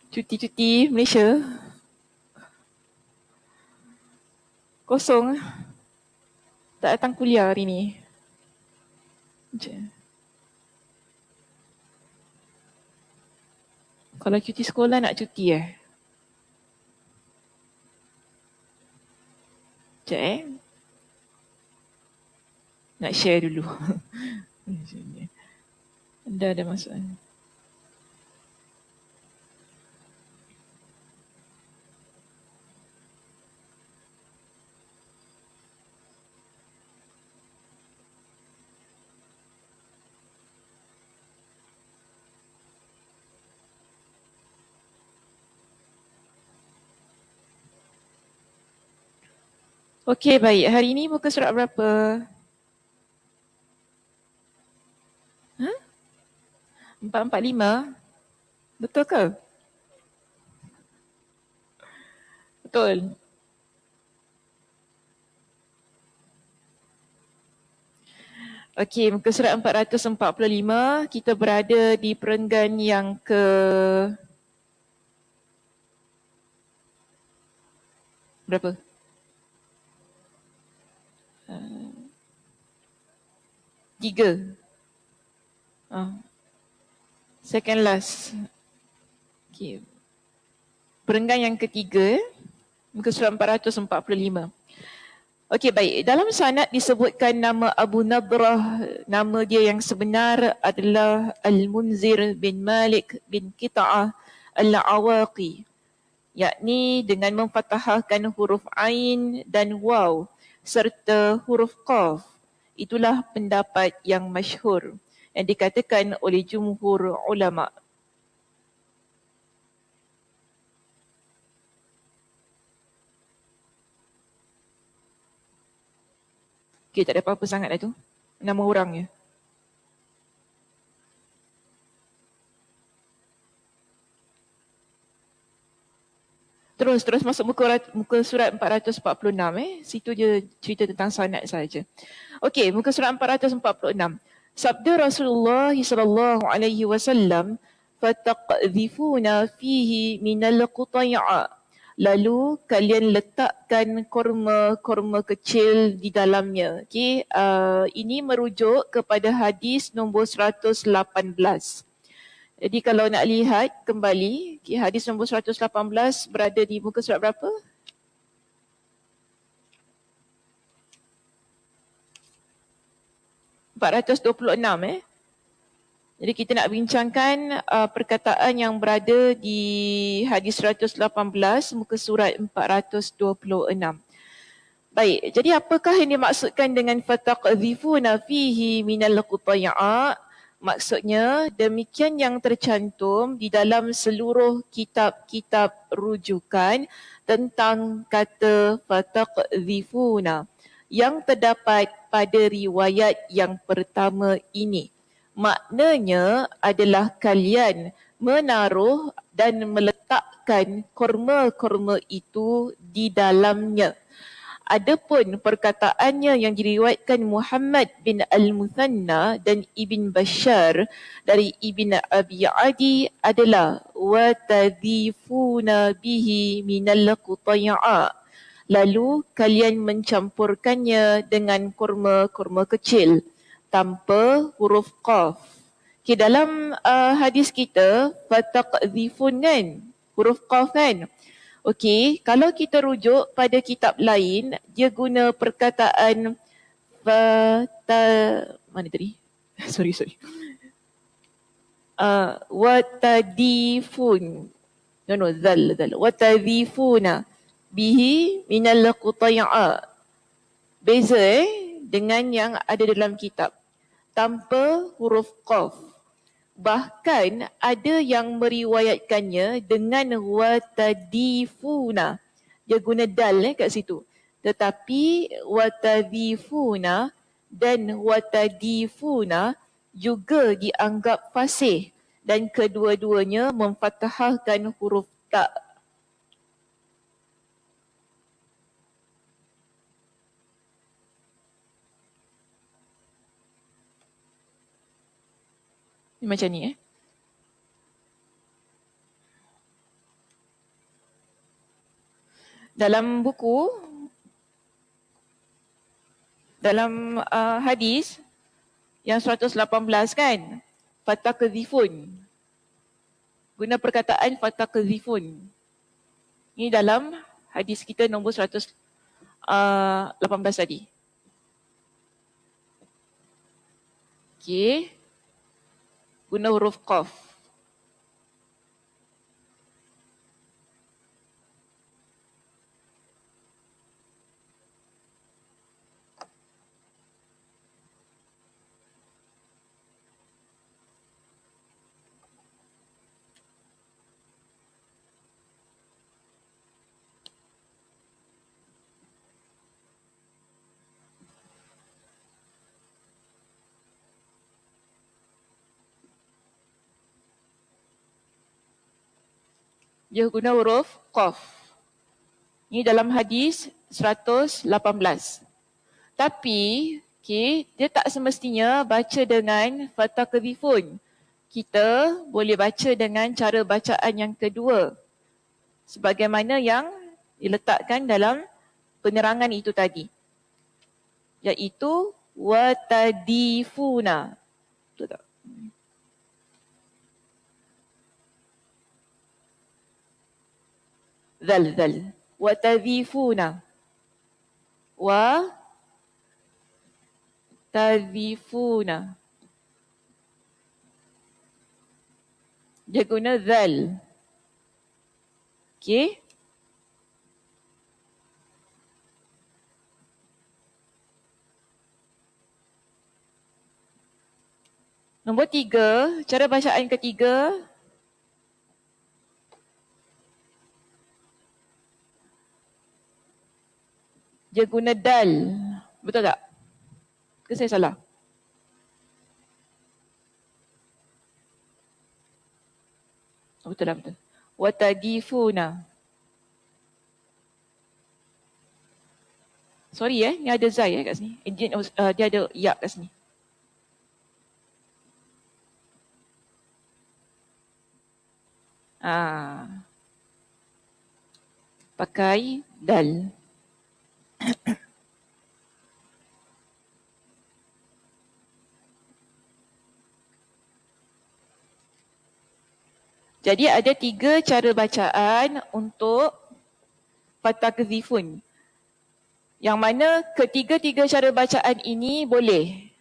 Cuti-cuti Malaysia. Kosong. Tak datang kuliah hari ni. Kalau cuti sekolah nak cuti Sekejap Nak share dulu. Dah ada masuk. Okey, baik. Hari ni muka surat berapa? 445? Betul ke? Betul. Okey, muka surat 445. Kita berada di perenggan yang berapa? Tiga. Second last. Okay. Perenggan yang ketiga, muka surat 445. Okey, baik. Dalam sanad disebutkan nama Abu Nadrah, nama dia yang sebenar adalah Al-Munzir bin Malik bin Qita'ah Al-Awaqi, yakni dengan memfathahkan huruf Ain dan Waw serta huruf Qaf. Itulah pendapat yang masyhur yang dikatakan oleh jumhur ulama. Okey, tak ada apa-apa sangat dah tu. Nama orang je. Terus masuk muka surat 446 Situ je cerita tentang sanad saja. Okey, muka surat 446. Sabda Rasulullah sallallahu alaihi wasallam, "Fataqdhifuna fihi minal qutai'a." Lalu kalian letakkan korma-korma kecil di dalamnya. Okey, ini merujuk kepada hadis nombor 118. Jadi kalau nak lihat kembali, hadis nombor 118 berada di muka surat berapa? (426). Jadi kita nak bincangkan perkataan yang berada di hadis 118 muka surat 426. Baik, jadi apakah yang dimaksudkan dengan fataqdhifuna fihi minal qutai'a? Maksudnya demikian yang tercantum di dalam seluruh kitab-kitab rujukan tentang kata fataqdhifuna yang terdapat pada riwayat yang pertama ini. Maknanya adalah kalian menaruh dan meletakkan korma-korma itu di dalamnya. Adapun perkataannya yang diriwayatkan Muhammad bin Al-Muthanna dan Ibn Bashar dari Ibn Abi Adi adalah وَتَذِيفُونَ بِهِ مِنَ الْقُطَيْعَةِ. Lalu kalian mencampurkannya dengan korma-korma kecil tanpa huruf qaf. Okay, dalam hadis kita fataqdhifun kan, huruf qaf kan. Okey, kalau kita rujuk pada kitab lain, dia guna perkataan mana tadi? sorry. Watadifun. No, zal. Watadifuna bihi minal qutai'a. Beza dengan yang ada dalam kitab. Tanpa huruf qaf. Bahkan ada yang meriwayatkannya dengan watadifuna. Dia guna dal kat situ. Tetapi watadifuna dan watadifuna juga dianggap fasih dan kedua-duanya memfathahkan huruf ta. Macam ni dalam buku, dalam hadis yang 118 kan, fatakzifun. Guna perkataan fatakzifun. Ini dalam hadis kita nombor 118 tadi. Okey. Guna huruf qaf. Dia guna huruf qaf. Ini dalam hadis 118. Tapi, dia tak semestinya baca dengan fatakzifun. Kita boleh baca dengan cara bacaan yang kedua. Sebagaimana yang diletakkan dalam penerangan itu tadi. Iaitu watadifuna. Betul tak? Zal. Watadifuna. Tadifuna. Dia guna zal. Okey. Nombor 3, cara bacaan ketiga. Dia guna dal. Betul tak? Ke saya salah? Betul lah, betul. Watadifuna. Sorry ni ada zai kat sini. Dia ada ya kat sini. Pakai dal. Jadi ada 3 cara bacaan untuk fatakzifun. Yang mana ketiga-tiga cara bacaan ini boleh.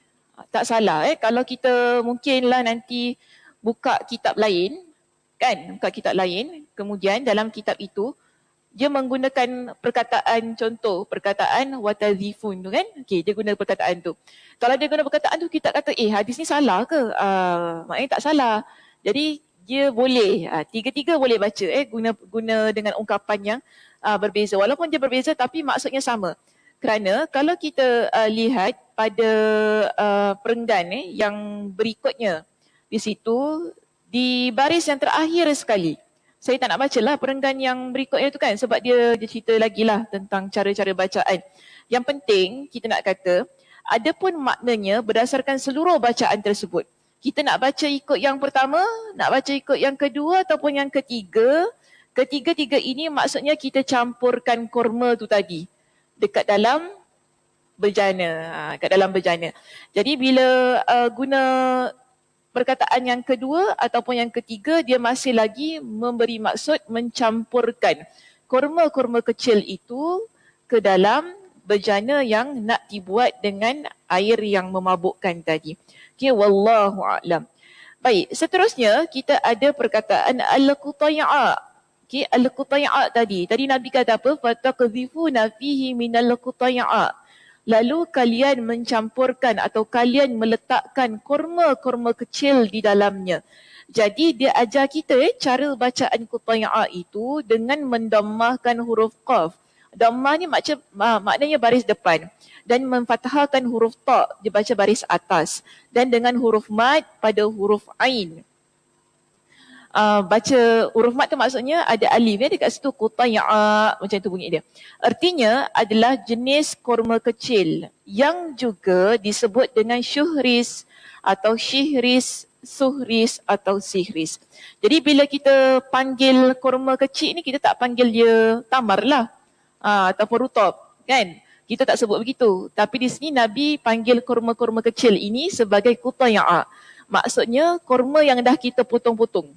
Tak salah kalau kita mungkinlah nanti buka kitab lain, kan? Buka kitab lain, kemudian dalam kitab itu dia menggunakan perkataan contoh, perkataan watazifun tu kan? Okey, dia guna perkataan tu. Kalau dia guna perkataan tu, kita kata hadis ni salah ke? Maknanya tak salah. Jadi dia boleh, tiga-tiga boleh baca guna dengan ungkapan yang berbeza. Walaupun dia berbeza tapi maksudnya sama. Kerana kalau kita lihat pada perenggan yang berikutnya, di situ di baris yang terakhir sekali, saya tak nak baca lah perenggan yang berikutnya tu kan, sebab dia cerita lagi lah tentang cara-cara bacaan. Yang penting kita nak kata, ada pun maknanya berdasarkan seluruh bacaan tersebut. Kita nak baca ikut yang pertama, nak baca ikut yang kedua ataupun yang ketiga. Ketiga-tiga ini maksudnya kita campurkan korma tu tadi dekat dalam bejana. Jadi bila guna perkataan yang kedua ataupun yang ketiga, dia masih lagi memberi maksud mencampurkan korma-korma kecil itu ke dalam bejana yang nak dibuat dengan air yang memabukkan tadi. Okay, wallahu a'lam. Baik, seterusnya kita ada perkataan al-qutai'a. Okay, al-qutai'a tadi Nabi kata apa? Fatakzifuna fihi minal qutai'a. Lalu kalian mencampurkan atau kalian meletakkan korma-korma kecil di dalamnya. Jadi dia ajar kita cara bacaan qutai'a itu dengan mendammahkan huruf qaf. Dammah ni maknanya baris depan. Dan memfathahkan huruf ta, dia baca baris atas. Dan dengan huruf mad pada huruf ain. Baca huruf mat tu maksudnya ada alif dekat situ, qutai'a, macam tu bunyi dia. Artinya adalah jenis korma kecil yang juga disebut dengan syuhris atau syihris, suhris atau sihris. Jadi bila kita panggil korma kecil ni, kita tak panggil dia tamar lah. ataupun rutab, kan? Kita tak sebut begitu. Tapi di sini Nabi panggil kurma-kurma kecil ini sebagai qutay'a. Maksudnya kurma yang dah kita potong-potong.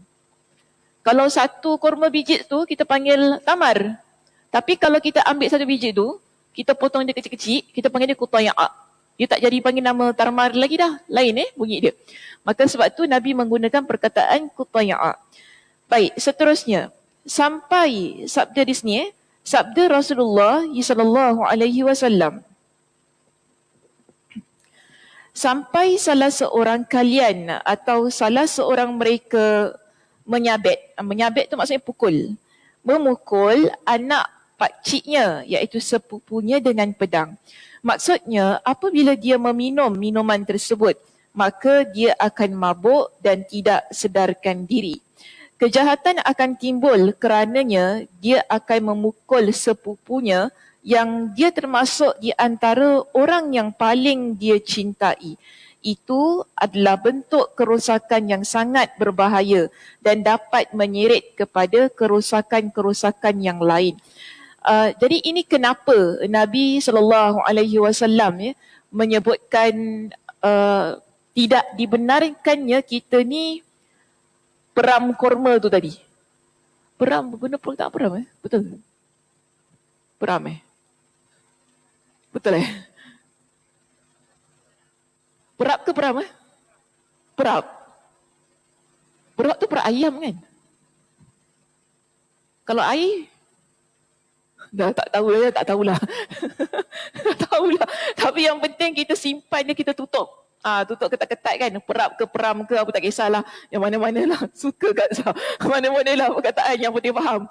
Kalau satu kurma biji tu kita panggil tamar. Tapi kalau kita ambil satu biji tu, kita potong dia kecil-kecil, kita panggil dia qutay'a. Dia tak jadi panggil nama tamar lagi dah. Lain bunyi dia. Maka sebab tu Nabi menggunakan perkataan qutay'a. Baik, seterusnya. Sampai sabda di sini, sabda Rasulullah sallallahu alaihi wasallam. Sampai salah seorang kalian atau salah seorang mereka menyabet. Menyabet tu maksudnya pukul. Memukul anak pakciknya iaitu sepupunya dengan pedang. Maksudnya apabila dia meminum minuman tersebut, maka dia akan mabuk dan tidak sedarkan diri. Kejahatan akan timbul kerananya dia akan memukul sepupunya yang dia termasuk di antara orang yang paling dia cintai. Itu adalah bentuk kerosakan yang sangat berbahaya dan dapat menyeret kepada kerosakan-kerosakan yang lain. Jadi ini kenapa Nabi SAW menyebutkan tidak dibenarkannya kita ni peram korma tu tadi. Peram, guna tak peram Betul? Peram Betul Perap ke peram Perap. Perap tu perap ayam kan? Kalau air, dah tak tahulah. Tak tahulah. Tapi yang penting kita simpan dia, kita tutup. Tutup ketat-ketat kan, perap ke peram ke apa tak kisahlah, yang mana-mana lah, suka kat mana-mana lah perkataan yang penting faham.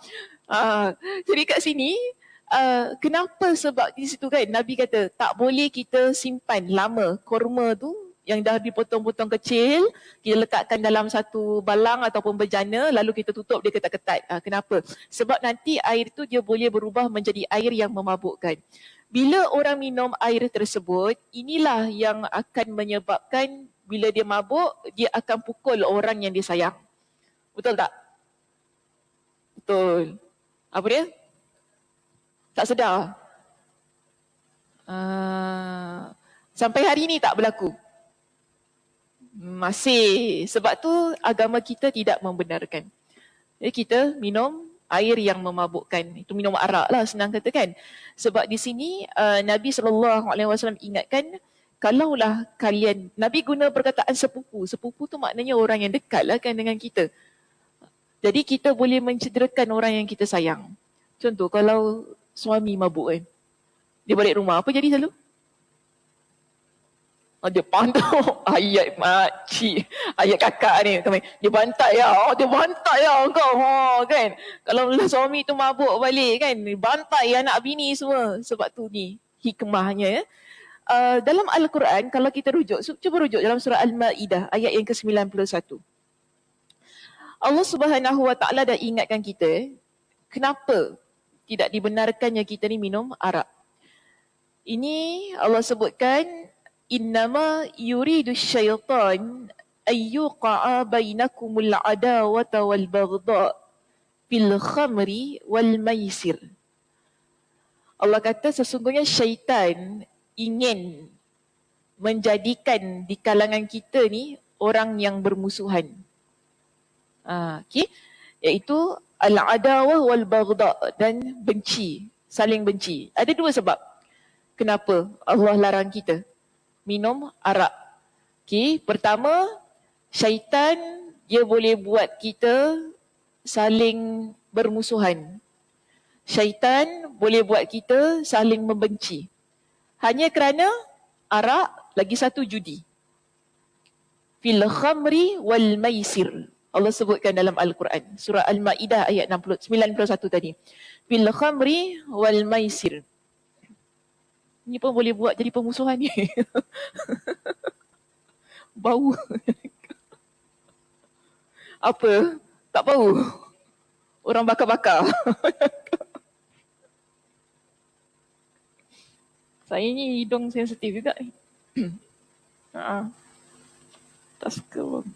Jadi kat sini kenapa, sebab di situ kan Nabi kata tak boleh kita simpan lama korma tu yang dah dipotong-potong kecil, kita letakkan dalam satu balang ataupun bejana lalu kita tutup dia ketat-ketat. Kenapa? Sebab nanti air tu dia boleh berubah menjadi air yang memabukkan. Bila orang minum air tersebut, inilah yang akan menyebabkan bila dia mabuk, dia akan pukul orang yang dia sayang. Betul tak? Betul. Apa dia? Tak sedar. Sampai hari ini tak berlaku. Masih. Sebab tu agama kita tidak membenarkan. Jadi kita minum air yang memabukkan. Itu minum arak lah, senang kata kan. Sebab di sini Nabi SAW ingatkan, kalaulah kalian, Nabi guna perkataan sepupu. Sepupu tu maknanya orang yang dekat lah kan dengan kita. Jadi kita boleh mencederakan orang yang kita sayang. Contoh kalau suami mabuk kan, dia balik rumah, apa jadi selalu? Dia pantau ayat makcik, ayat kakak ni. Dia bantai ya, kau. Kan? Kalau suami tu mabuk balik kan, bantai anak bini semua. Sebab tu ni hikmahnya. Dalam Al-Quran, kalau kita rujuk, cuba rujuk dalam surah Al-Ma'idah, ayat yang ke-91. Allah Subhanahu Wa Ta'ala dah ingatkan kita, kenapa tidak dibenarkannya kita ni minum arak. Ini Allah sebutkan, innama yuridu syaitan ayyuqa'a bainakumul adawata wal baghdha fil khamri wal maisir. Allah kata sesungguhnya syaitan ingin menjadikan di kalangan kita ni orang yang bermusuhan. Okay? Iaitu al-adawah wal baghdha, dan benci, saling benci. Ada dua sebab kenapa Allah larang kita minum arak. Okay, pertama, syaitan dia boleh buat kita saling bermusuhan. Syaitan boleh buat kita saling membenci. Hanya kerana arak, lagi satu judi. Fil khamri wal maisir. Allah sebutkan dalam Al-Quran. Surah Al-Ma'idah ayat 91 tadi. Fil khamri wal maisir. Ni pun boleh buat jadi pemusuhan ni. Bau. Apa? Tak bau? Orang bakar-bakar. Saya ni hidung sensitif juga. Tak suka pun.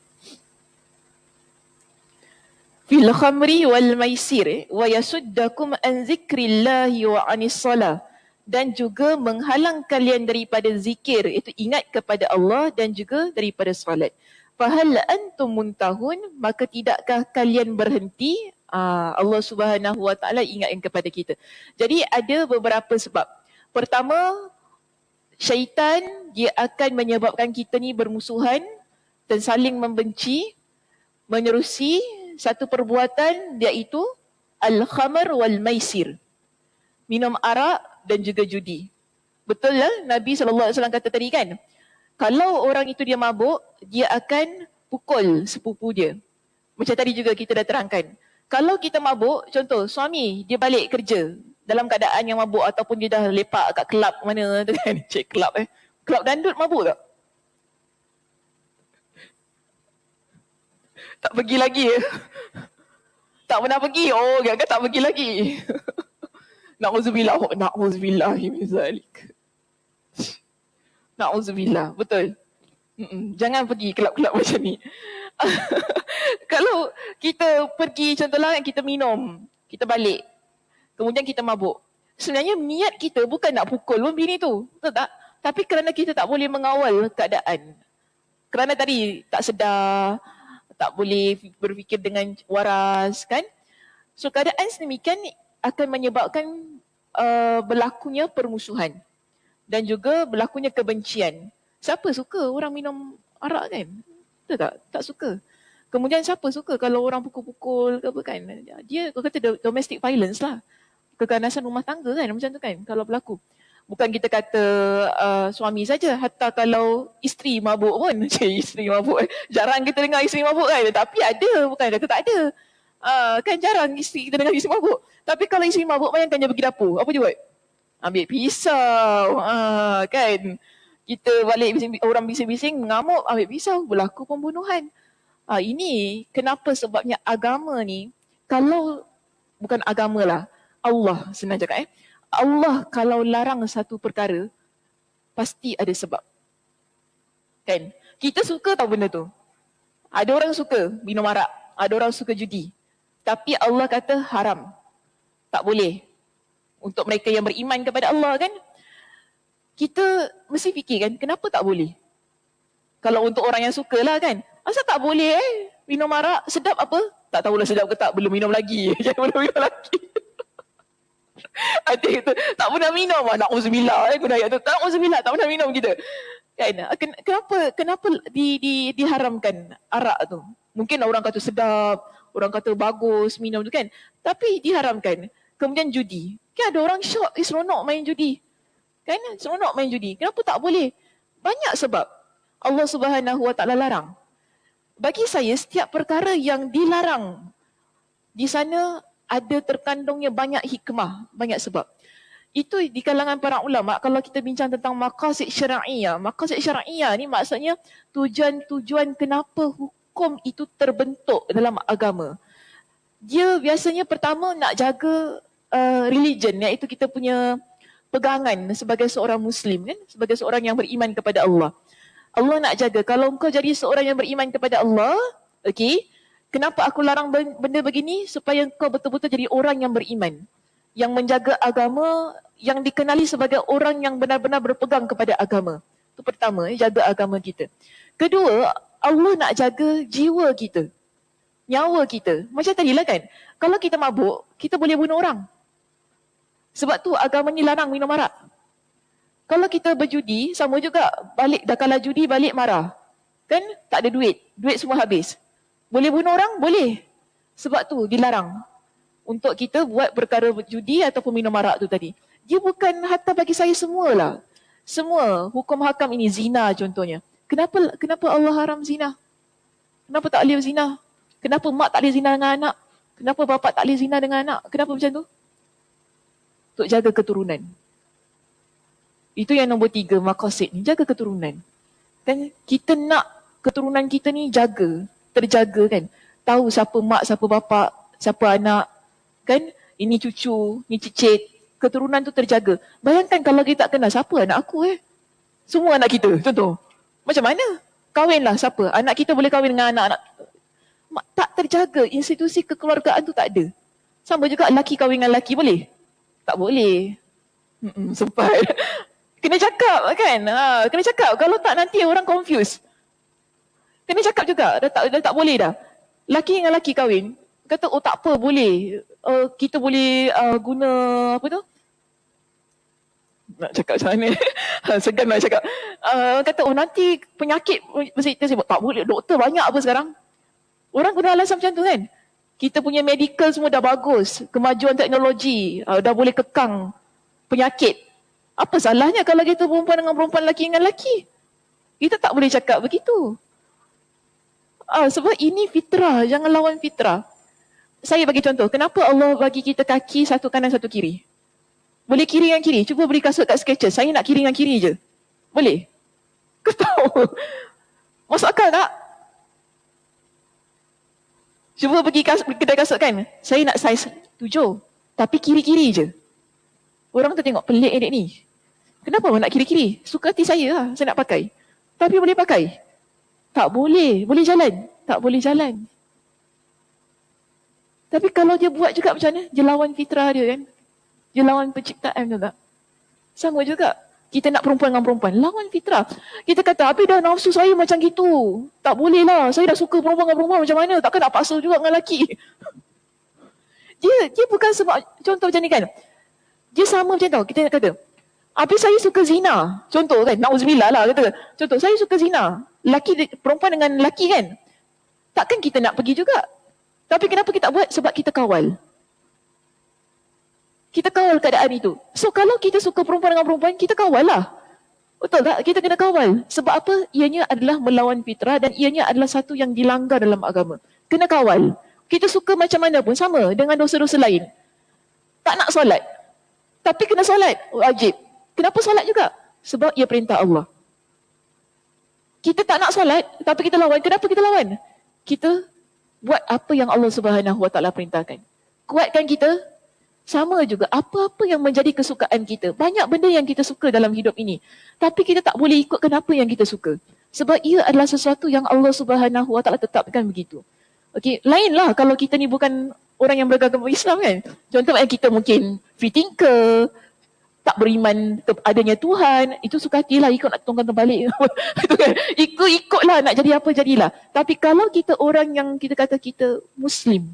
fil khamri wal maisir wa yasuddakum an zikrillahi wa anis salah, dan juga menghalang kalian daripada zikir, itu ingat kepada Allah, dan juga daripada solat. Fahal antum muntahun, maka tidakkah kalian berhenti? Allah Subhanahu wa taala ingatkan kepada kita. Jadi ada beberapa sebab. Pertama, syaitan dia akan menyebabkan kita ni bermusuhan dan saling membenci, menerusi satu perbuatan, iaitu al-khamar wal maisir, minum arak dan juga judi. Betul lah Nabi SAW kata tadi kan, kalau orang itu dia mabuk, dia akan pukul sepupu dia. Macam tadi juga kita dah terangkan. Kalau kita mabuk, contoh suami dia balik kerja dalam keadaan yang mabuk, ataupun dia dah lepak kat kelab mana tu kan, cek kelab kelab dandut, mabuk tak? Tak pergi lagi. Tak pernah pergi. Oh, kan tak pergi lagi. Na'udzubillah. Na'udzubillah min zalik. Na'udzubillah. Betul. Jangan pergi kelab-kelab macam ni. Kalau kita pergi, contohlah kita minum, kita balik, kemudian kita mabuk. Sebenarnya niat kita bukan nak pukul bini tu. Betul tak? Tapi kerana kita tak boleh mengawal keadaan. Kerana tadi tak sedar, tak boleh berfikir dengan waras kan. So keadaan sedemikian akan menyebabkan berlakunya permusuhan dan juga berlakunya kebencian. Siapa suka orang minum arak kan? Betul tak? Tak suka. Kemudian siapa suka kalau orang pukul-pukul ke apa kan? Dia kata domestic violence lah. Keganasan rumah tangga kan, macam tu kan kalau berlaku. Bukan kita kata suami saja, hatta kalau isteri mabuk pun. Isteri mabuk. Jarang kita dengar isteri mabuk kan. Tapi ada, bukan kata tak ada. Kan jarang isteri kita dengar isteri mabuk. Tapi kalau isteri mabuk, bayangkan dia pergi dapur. Apa dia buat? Ambil pisau. Kan. Kita balik orang bising-bising, mengamuk, ambil pisau, berlaku pembunuhan. Ini kenapa sebabnya agama ni, kalau bukan agama lah, Allah senang cakap Allah kalau larang satu perkara, pasti ada sebab. Kan? Kita suka tahu benda tu. Ada orang suka minum arak, ada orang suka judi. Tapi Allah kata haram. Tak boleh. Untuk mereka yang beriman kepada Allah kan. Kita mesti fikir kan, kenapa tak boleh? Kalau untuk orang yang suka lah kan. Asal tak boleh minum arak, sedap apa? Tak tahulah sedap ke tak, belum minum lagi. Belum minum lagi. Ada itu tak pernah minum, na'udzubillah guna ayat tu, na'udzubillah tak pernah minum kita kan. Kenapa diharamkan arak tu? Mungkin orang kata sedap, orang kata bagus minum tu kan, tapi diharamkan. Kemudian judi, kan ada orang syok, seronok main judi kan, seronok main judi. Kenapa tak boleh? Banyak sebab Allah Subhanahu wa taala larang. Bagi saya setiap perkara yang dilarang di sana ada terkandungnya banyak hikmah, banyak sebab. Itu di kalangan para ulama, kalau kita bincang tentang maqasid syar'iyah. Maqasid syar'iyah ni maksudnya tujuan-tujuan kenapa hukum itu terbentuk dalam agama. Dia biasanya pertama nak jaga religion, iaitu kita punya pegangan sebagai seorang Muslim kan, sebagai seorang yang beriman kepada Allah. Allah nak jaga, kalau engkau jadi seorang yang beriman kepada Allah, okey, kenapa aku larang benda begini? Supaya engkau betul-betul jadi orang yang beriman, yang menjaga agama, yang dikenali sebagai orang yang benar-benar berpegang kepada agama. Itu pertama, jaga agama kita. Kedua, Allah nak jaga jiwa kita, nyawa kita. Macam tadi lah kan, kalau kita mabuk, kita boleh bunuh orang. Sebab tu agama ni larang minum arak. Kalau kita berjudi, sama juga, balik dah kalah judi, balik marah. Kan tak ada duit semua habis. Boleh bunuh orang? Boleh. Sebab tu dilarang untuk kita buat perkara judi ataupun minum arak tu tadi. Dia bukan hatta bagi saya semualah. Semua hukum hakam ini, zina contohnya. Kenapa Allah haram zina? Kenapa tak boleh zina? Kenapa mak tak boleh zina dengan anak? Kenapa bapa tak boleh zina dengan anak? Kenapa macam tu? Untuk jaga keturunan. Itu yang nombor 3, maqasid ni, jaga keturunan. Dan kita nak keturunan kita ni terjaga kan. Tahu siapa mak, siapa bapa, siapa anak kan. Ini cucu, ini cicit. Keturunan tu terjaga. Bayangkan kalau kita tak kenal, siapa anak aku semua anak kita, contoh. Macam mana? Kahwinlah siapa? Anak kita boleh kahwin dengan anak-anak. Tak terjaga, institusi kekeluargaan tu tak ada. Sama juga lelaki kahwin dengan lelaki boleh? Tak boleh. Sempat. Kena cakap kan? Kena cakap. Kalau tak nanti orang confuse. Kena cakap juga. Dah tak boleh dah. Laki dengan laki kahwin. Kata, oh tak apa, boleh. Kita boleh guna apa tu? Nak cakap macam mana? Segan nak cakap. Kata, oh nanti penyakit kita sebut. Tak boleh. Doktor banyak apa sekarang? Orang guna alasan macam tu kan? Kita punya medical semua dah bagus. Kemajuan teknologi. Dah boleh kekang penyakit. Apa salahnya kalau kita perempuan dengan perempuan, lelaki dengan lelaki? Kita tak boleh cakap begitu. Sebab ini fitrah, jangan lawan fitrah. Saya bagi contoh, kenapa Allah bagi kita kaki satu kanan satu kiri? Boleh kiri dengan kiri, cuba beri kasut kat Skechers, saya nak kiri dengan kiri je. Boleh? Kau tahu? Masuk akal tak? Cuba pergi kedai kasut kan, saya nak saiz 7, tapi kiri-kiri je. Orang tu tengok, pelik adik ni. Kenapa nak kiri-kiri? Suka hati saya lah, saya nak pakai. Tapi boleh pakai? Tak boleh. Boleh jalan? Tak boleh jalan. Tapi kalau dia buat juga macam mana? Dia lawan fitrah dia kan? Dia lawan penciptaan tu tak? Sama juga. Kita nak perempuan dengan perempuan. Lawan fitrah. Kita kata, habis dah nafsu saya macam gitu. Tak boleh lah. Saya dah suka perempuan dengan perempuan macam mana? Takkan nak paksa juga dengan lelaki. Dia bukan sebab, contoh macam ni kan? Dia sama macam tu. Kita nak kata, habis saya suka zina. Contoh kan? Na'udzubillah lah. Kata. Contoh, saya suka zina. Perempuan dengan lelaki kan? Takkan kita nak pergi juga. Tapi kenapa kita buat? Sebab kita kawal. Kita kawal keadaan itu. So kalau kita suka perempuan dengan perempuan, kita kawal lah. Betul tak? Kita kena kawal. Sebab apa? Ianya adalah melawan fitrah dan ianya adalah satu yang dilanggar dalam agama. Kena kawal. Kita suka macam mana pun sama dengan dosa-dosa lain. Tak nak solat. Tapi kena solat. Wajib. Kenapa solat juga? Sebab ia perintah Allah. Kita tak nak solat, tapi kita lawan. Kenapa kita lawan? Kita buat apa yang Allah Subhanahu Wa Taala perintahkan. Kuatkan kita. Sama juga, apa-apa yang menjadi kesukaan kita. Banyak benda yang kita suka dalam hidup ini. Tapi kita tak boleh ikutkan apa yang kita suka. Sebab ia adalah sesuatu yang Allah Subhanahu Wa Taala tetapkan begitu. Okey, lainlah kalau kita ni bukan orang yang beragama Islam kan. Contoh kita mungkin free thinker, tak beriman adanya Tuhan, itu suka hatilah ikut nak tongkang terbalik. Ikut-ikutlah nak jadi apa jadilah. Tapi kalau kita orang yang kita kata kita Muslim,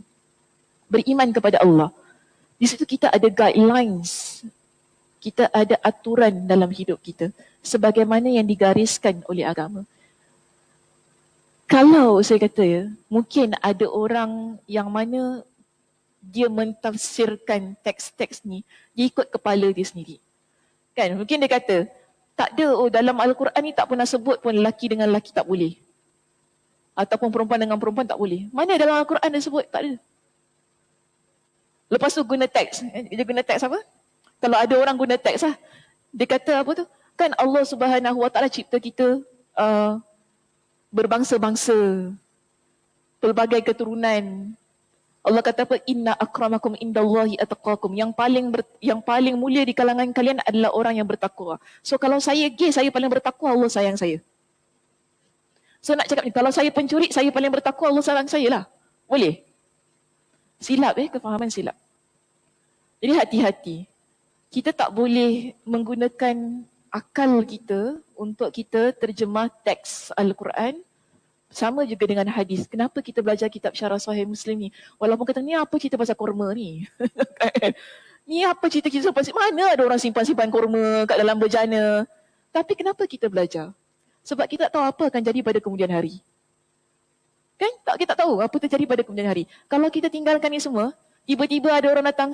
beriman kepada Allah, di situ kita ada guidelines. Kita ada aturan dalam hidup kita sebagaimana yang digariskan oleh agama. Kalau saya kata ya, mungkin ada orang yang mana dia mentafsirkan teks-teks ni, dia ikut kepala dia sendiri. Kan, mungkin dia kata, tak ada, dalam Al-Quran ni tak pernah sebut pun lelaki dengan lelaki tak boleh. Ataupun perempuan dengan perempuan tak boleh. Mana dalam Al-Quran dia sebut? Tak ada. Lepas tu guna teks. Dia guna teks apa? Kalau ada orang guna teks lah. Dia kata apa tu? Kan Allah Subhanahu Wa Taala cipta kita berbangsa-bangsa, pelbagai keturunan. Allah kata apa? Inna akramakum indallahi atqakum. Yang paling mulia di kalangan kalian adalah orang yang bertakwa. So kalau saya gay, saya paling bertakwa, Allah sayang saya. So nak cakap ni, kalau saya pencuri, saya paling bertakwa, Allah sayang saya lah. Boleh? Silap kefahaman silap. Jadi hati-hati. Kita tak boleh menggunakan akal kita untuk kita terjemah teks Al-Quran. Sama juga dengan hadis. Kenapa kita belajar kitab Syarah Sahih Muslim ni? Walaupun kata ni apa cerita pasal kurma ni? Ni apa cerita-cerita pasal mana ada orang simpan-simpan kurma kat dalam bejana? Tapi kenapa kita belajar? Sebab kita tak tahu apa akan jadi pada kemudian hari. Kan? Kita tak tahu apa terjadi pada kemudian hari. Kalau kita tinggalkan ni semua, tiba-tiba ada orang datang,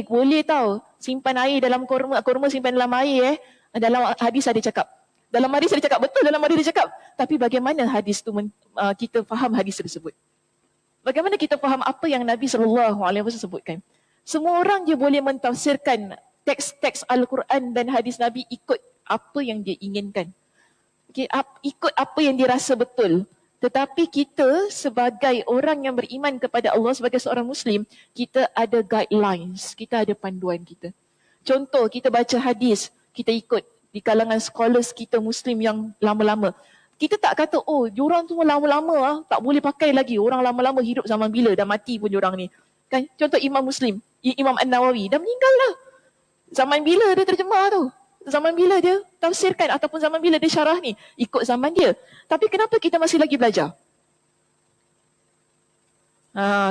boleh tahu simpan air dalam kurma simpan dalam air Dalam hadis ada cakap. Dalam hadis ada cakap, betul dalam hadis ada cakap. Tapi bagaimana hadis tu kita faham hadis tersebut? Bagaimana kita faham apa yang Nabi SAW sebutkan? Semua orang dia boleh mentafsirkan teks-teks Al-Quran dan hadis Nabi ikut apa yang dia inginkan. Okay, ikut apa yang dia rasa betul. Tetapi kita sebagai orang yang beriman kepada Allah, sebagai seorang Muslim, kita ada guidelines, kita ada panduan kita. Contoh, kita baca hadis, kita ikut di kalangan scholars kita Muslim yang lama-lama. Kita tak kata, oh diorang tu lama-lama tak boleh pakai lagi. Orang lama-lama hidup zaman bila, dah mati pun diorang ni. Kan? Contoh Imam Muslim, Imam An-Nawawi, dah meninggal lah. Zaman bila dia terjemah tu? Zaman bila dia tafsirkan ataupun zaman bila dia syarah ni? Ikut zaman dia. Tapi kenapa kita masih lagi belajar?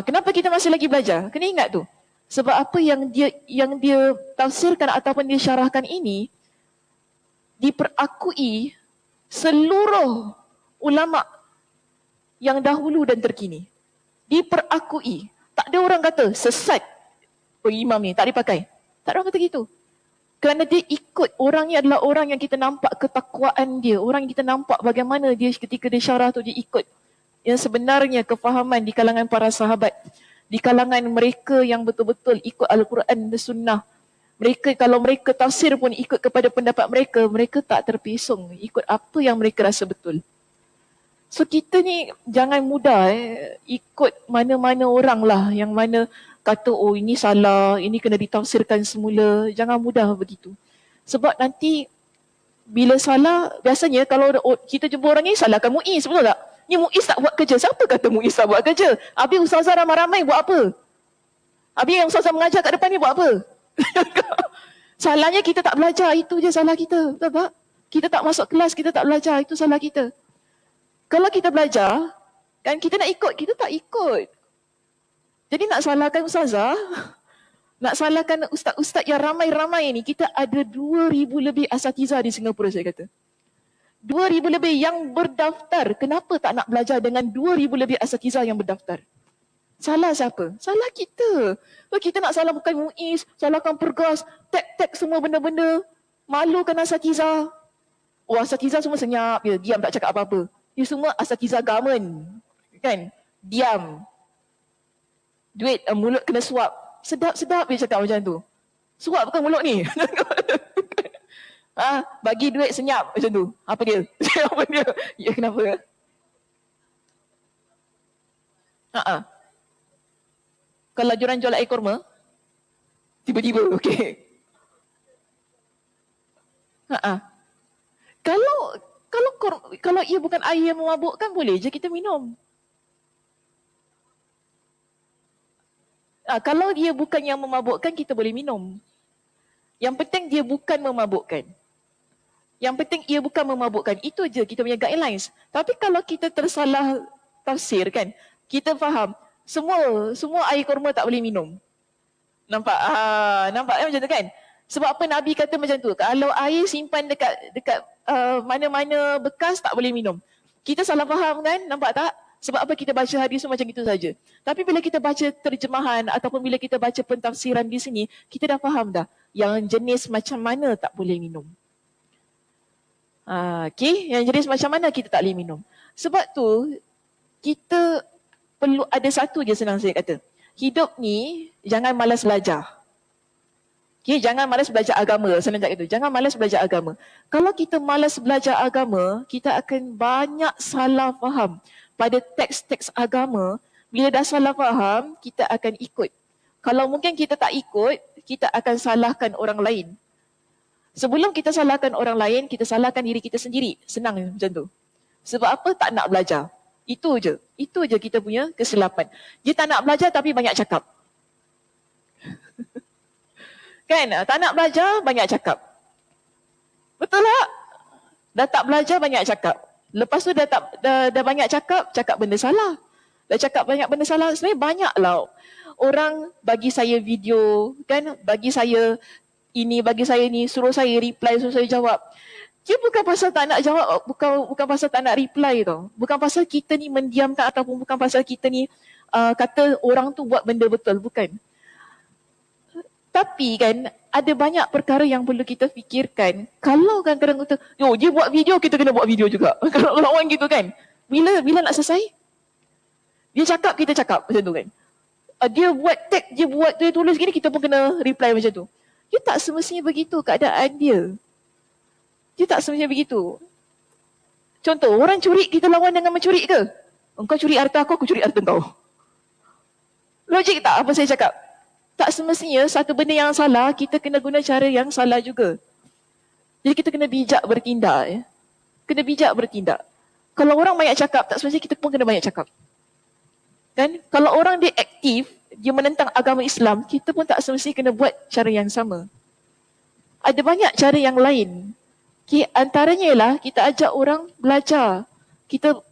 Kenapa kita masih lagi belajar? Kena ingat tu. Sebab apa yang dia tafsirkan ataupun dia syarahkan ini diperakui seluruh ulama yang dahulu dan terkini. Diperakui. Tak ada orang kata sesat imam ni, tak dipakai. Tak ada orang kata gitu. Kerana dia ikut, orang ni adalah orang yang kita nampak ketakwaan dia. Orang yang kita nampak bagaimana dia ketika dia syarah tu dia ikut. Yang sebenarnya kefahaman di kalangan para sahabat. Di kalangan mereka yang betul-betul ikut Al-Quran dan Sunnah. Mereka, kalau mereka tafsir pun ikut kepada pendapat mereka, mereka tak terpesong ikut apa yang mereka rasa betul. So kita ni jangan mudah ikut mana-mana orang lah yang mana kata oh ini salah, ini kena ditafsirkan semula. Jangan mudah begitu. Sebab nanti bila salah, biasanya kalau kita jumpa orang ni salahkan Muiz, betul tak? Ni Muiz tak buat kerja. Siapa kata Muiz tak buat kerja? Habis ustazah ramai-ramai buat apa? Habis yang ustazah mengajar kat depan ni buat apa? Salahnya kita tak belajar, itu je salah kita. Betul tak? Kita tak masuk kelas, kita tak belajar, itu salah kita. Kalau kita belajar, kan kita nak ikut, kita tak ikut. Jadi nak salahkan ustazah, nak salahkan ustaz-ustaz yang ramai-ramai ni, kita ada 2,000 lebih asatizah di Singapura saya kata. 2,000 lebih yang berdaftar. Kenapa tak nak belajar dengan 2,000 lebih asatizah yang berdaftar? Salah siapa? Salah kita. Kita nak salah bukan Muiz, salahkan Pergas, tag semua benda-benda. Malukan asatizah. Oh asatizah semua senyap je, diam tak cakap apa-apa. Dia semua asatizah government. Kan? Diam. Duit, mulut kena suap. Sedap-sedap dia cakap macam tu. Suap bukan mulut ni. Bagi duit senyap macam tu. Apa dia? Apa dia? Ya kenapa? Kalau diorang jual air kurma, tiba-tiba, okey. Kalau ia bukan air yang memabukkan, boleh je kita minum. Kalau dia bukan yang memabukkan, kita boleh minum. Yang penting dia bukan memabukkan. Yang penting ia bukan memabukkan. Itu je kita punya guidelines. Tapi kalau kita tersalah tafsir kan, kita faham semua air kurma tak boleh minum. Nampak? Nampak macam tu kan? Sebab apa Nabi kata macam tu? Kalau air simpan dekat mana-mana bekas tak boleh minum. Kita salah faham kan? Nampak tak? Sebab apa kita baca hadis tu macam itu saja. Tapi bila kita baca terjemahan ataupun bila kita baca pentafsiran di sini, kita dah faham dah yang jenis macam mana tak boleh minum. Okay, yang jenis macam mana kita tak boleh minum. Sebab tu kita perlu ada satu je senang saya kata. Hidup ni jangan malas belajar. Okay, jangan malas belajar agama. Senang cakap itu. Jangan malas belajar agama. Kalau kita malas belajar agama, kita akan banyak salah faham pada teks-teks agama. Bila dah salah faham, kita akan ikut. Kalau mungkin kita tak ikut, kita akan salahkan orang lain. Sebelum kita salahkan orang lain, kita salahkan diri kita sendiri. Senang macam tu. Sebab apa? Tak nak belajar. Itu je. Itu je kita punya kesilapan. Dia tak nak belajar tapi banyak cakap. Kan? Tak nak belajar, banyak cakap. Betul tak? Dah tak belajar, banyak cakap. Lepas tu dah banyak cakap benda salah. Dah cakap banyak benda salah. Sebenarnya banyaklah orang bagi saya video, kan? Bagi saya ini, bagi saya ni, suruh saya reply, suruh saya jawab. Dia bukan pasal tak nak jawab, bukan pasal tak nak reply tau. Bukan pasal kita ni mendiamkan ataupun bukan pasal kita ni kata orang tu buat benda betul, bukan. Tapi kan ada banyak perkara yang perlu kita fikirkan. Kalau kadang-kadang kata, dia buat video, kita kena buat video juga. Kalau orang gitu kan. Bila nak selesai? Dia cakap, kita cakap macam tu kan. Dia buat tag, dia tulis gini, kita pun kena reply macam tu. Dia tak semestinya begitu keadaan dia. Dia tak semestinya begitu. Contoh, orang curi, kita lawan dengan mencuri ke? Engkau curi harta aku curi harta kau. Logik tak apa saya cakap? Tak semestinya satu benda yang salah, kita kena guna cara yang salah juga. Jadi kita kena bijak bertindak. Kena bijak bertindak. Kalau orang banyak cakap, tak semestinya kita pun kena banyak cakap. Kan? Kalau orang dia aktif, dia menentang agama Islam, kita pun tak semestinya kena buat cara yang sama. Ada banyak cara yang lain. Antaranya ialah kita ajak orang belajar. Kita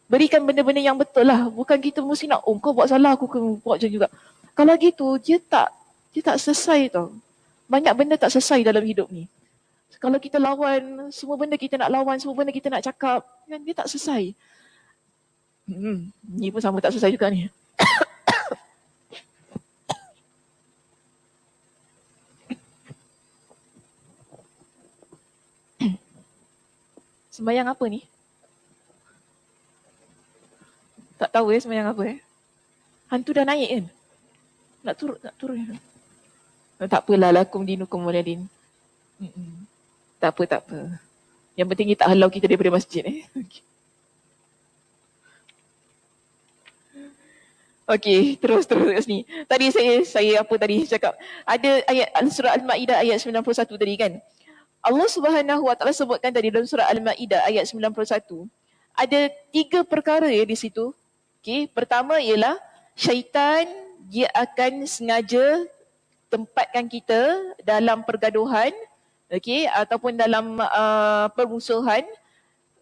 berikan benda-benda yang betul lah. Bukan kita mesti nak, oh kau buat salah, aku kena buat macam juga. Kalau gitu, dia tak selesai tau. Banyak benda tak selesai dalam hidup ni. Kalau kita lawan, semua benda kita nak lawan, semua benda kita nak cakap, kan dia tak selesai. Ni pun sama tak selesai juga ni. Sembayang apa ni? Tak tahu sembayang apa Hantu dah naik kan? Nak turun. Tak apalah, lakum dinukum waliyadin. Tak apa. Yang penting dia tak halau kita daripada masjid Okey, terus kat sini. Tadi saya apa tadi cakap? Ada ayat surah Al-Maidah ayat 91 tadi kan? Allah Subhanahu Wa Taala sebutkan tadi dalam surah Al-Maidah ayat 91. Ada 3 perkara di situ. Okey, pertama ialah syaitan dia akan sengaja tempatkan kita dalam pergaduhan, okey, ataupun dalam permusuhan,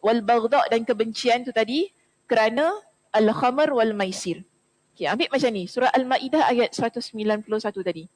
wal baghdha dan kebencian tu tadi kerana al-khamar wal maisir. Okay, ambil macam ni. Surah Al-Maidah ayat 191 tadi.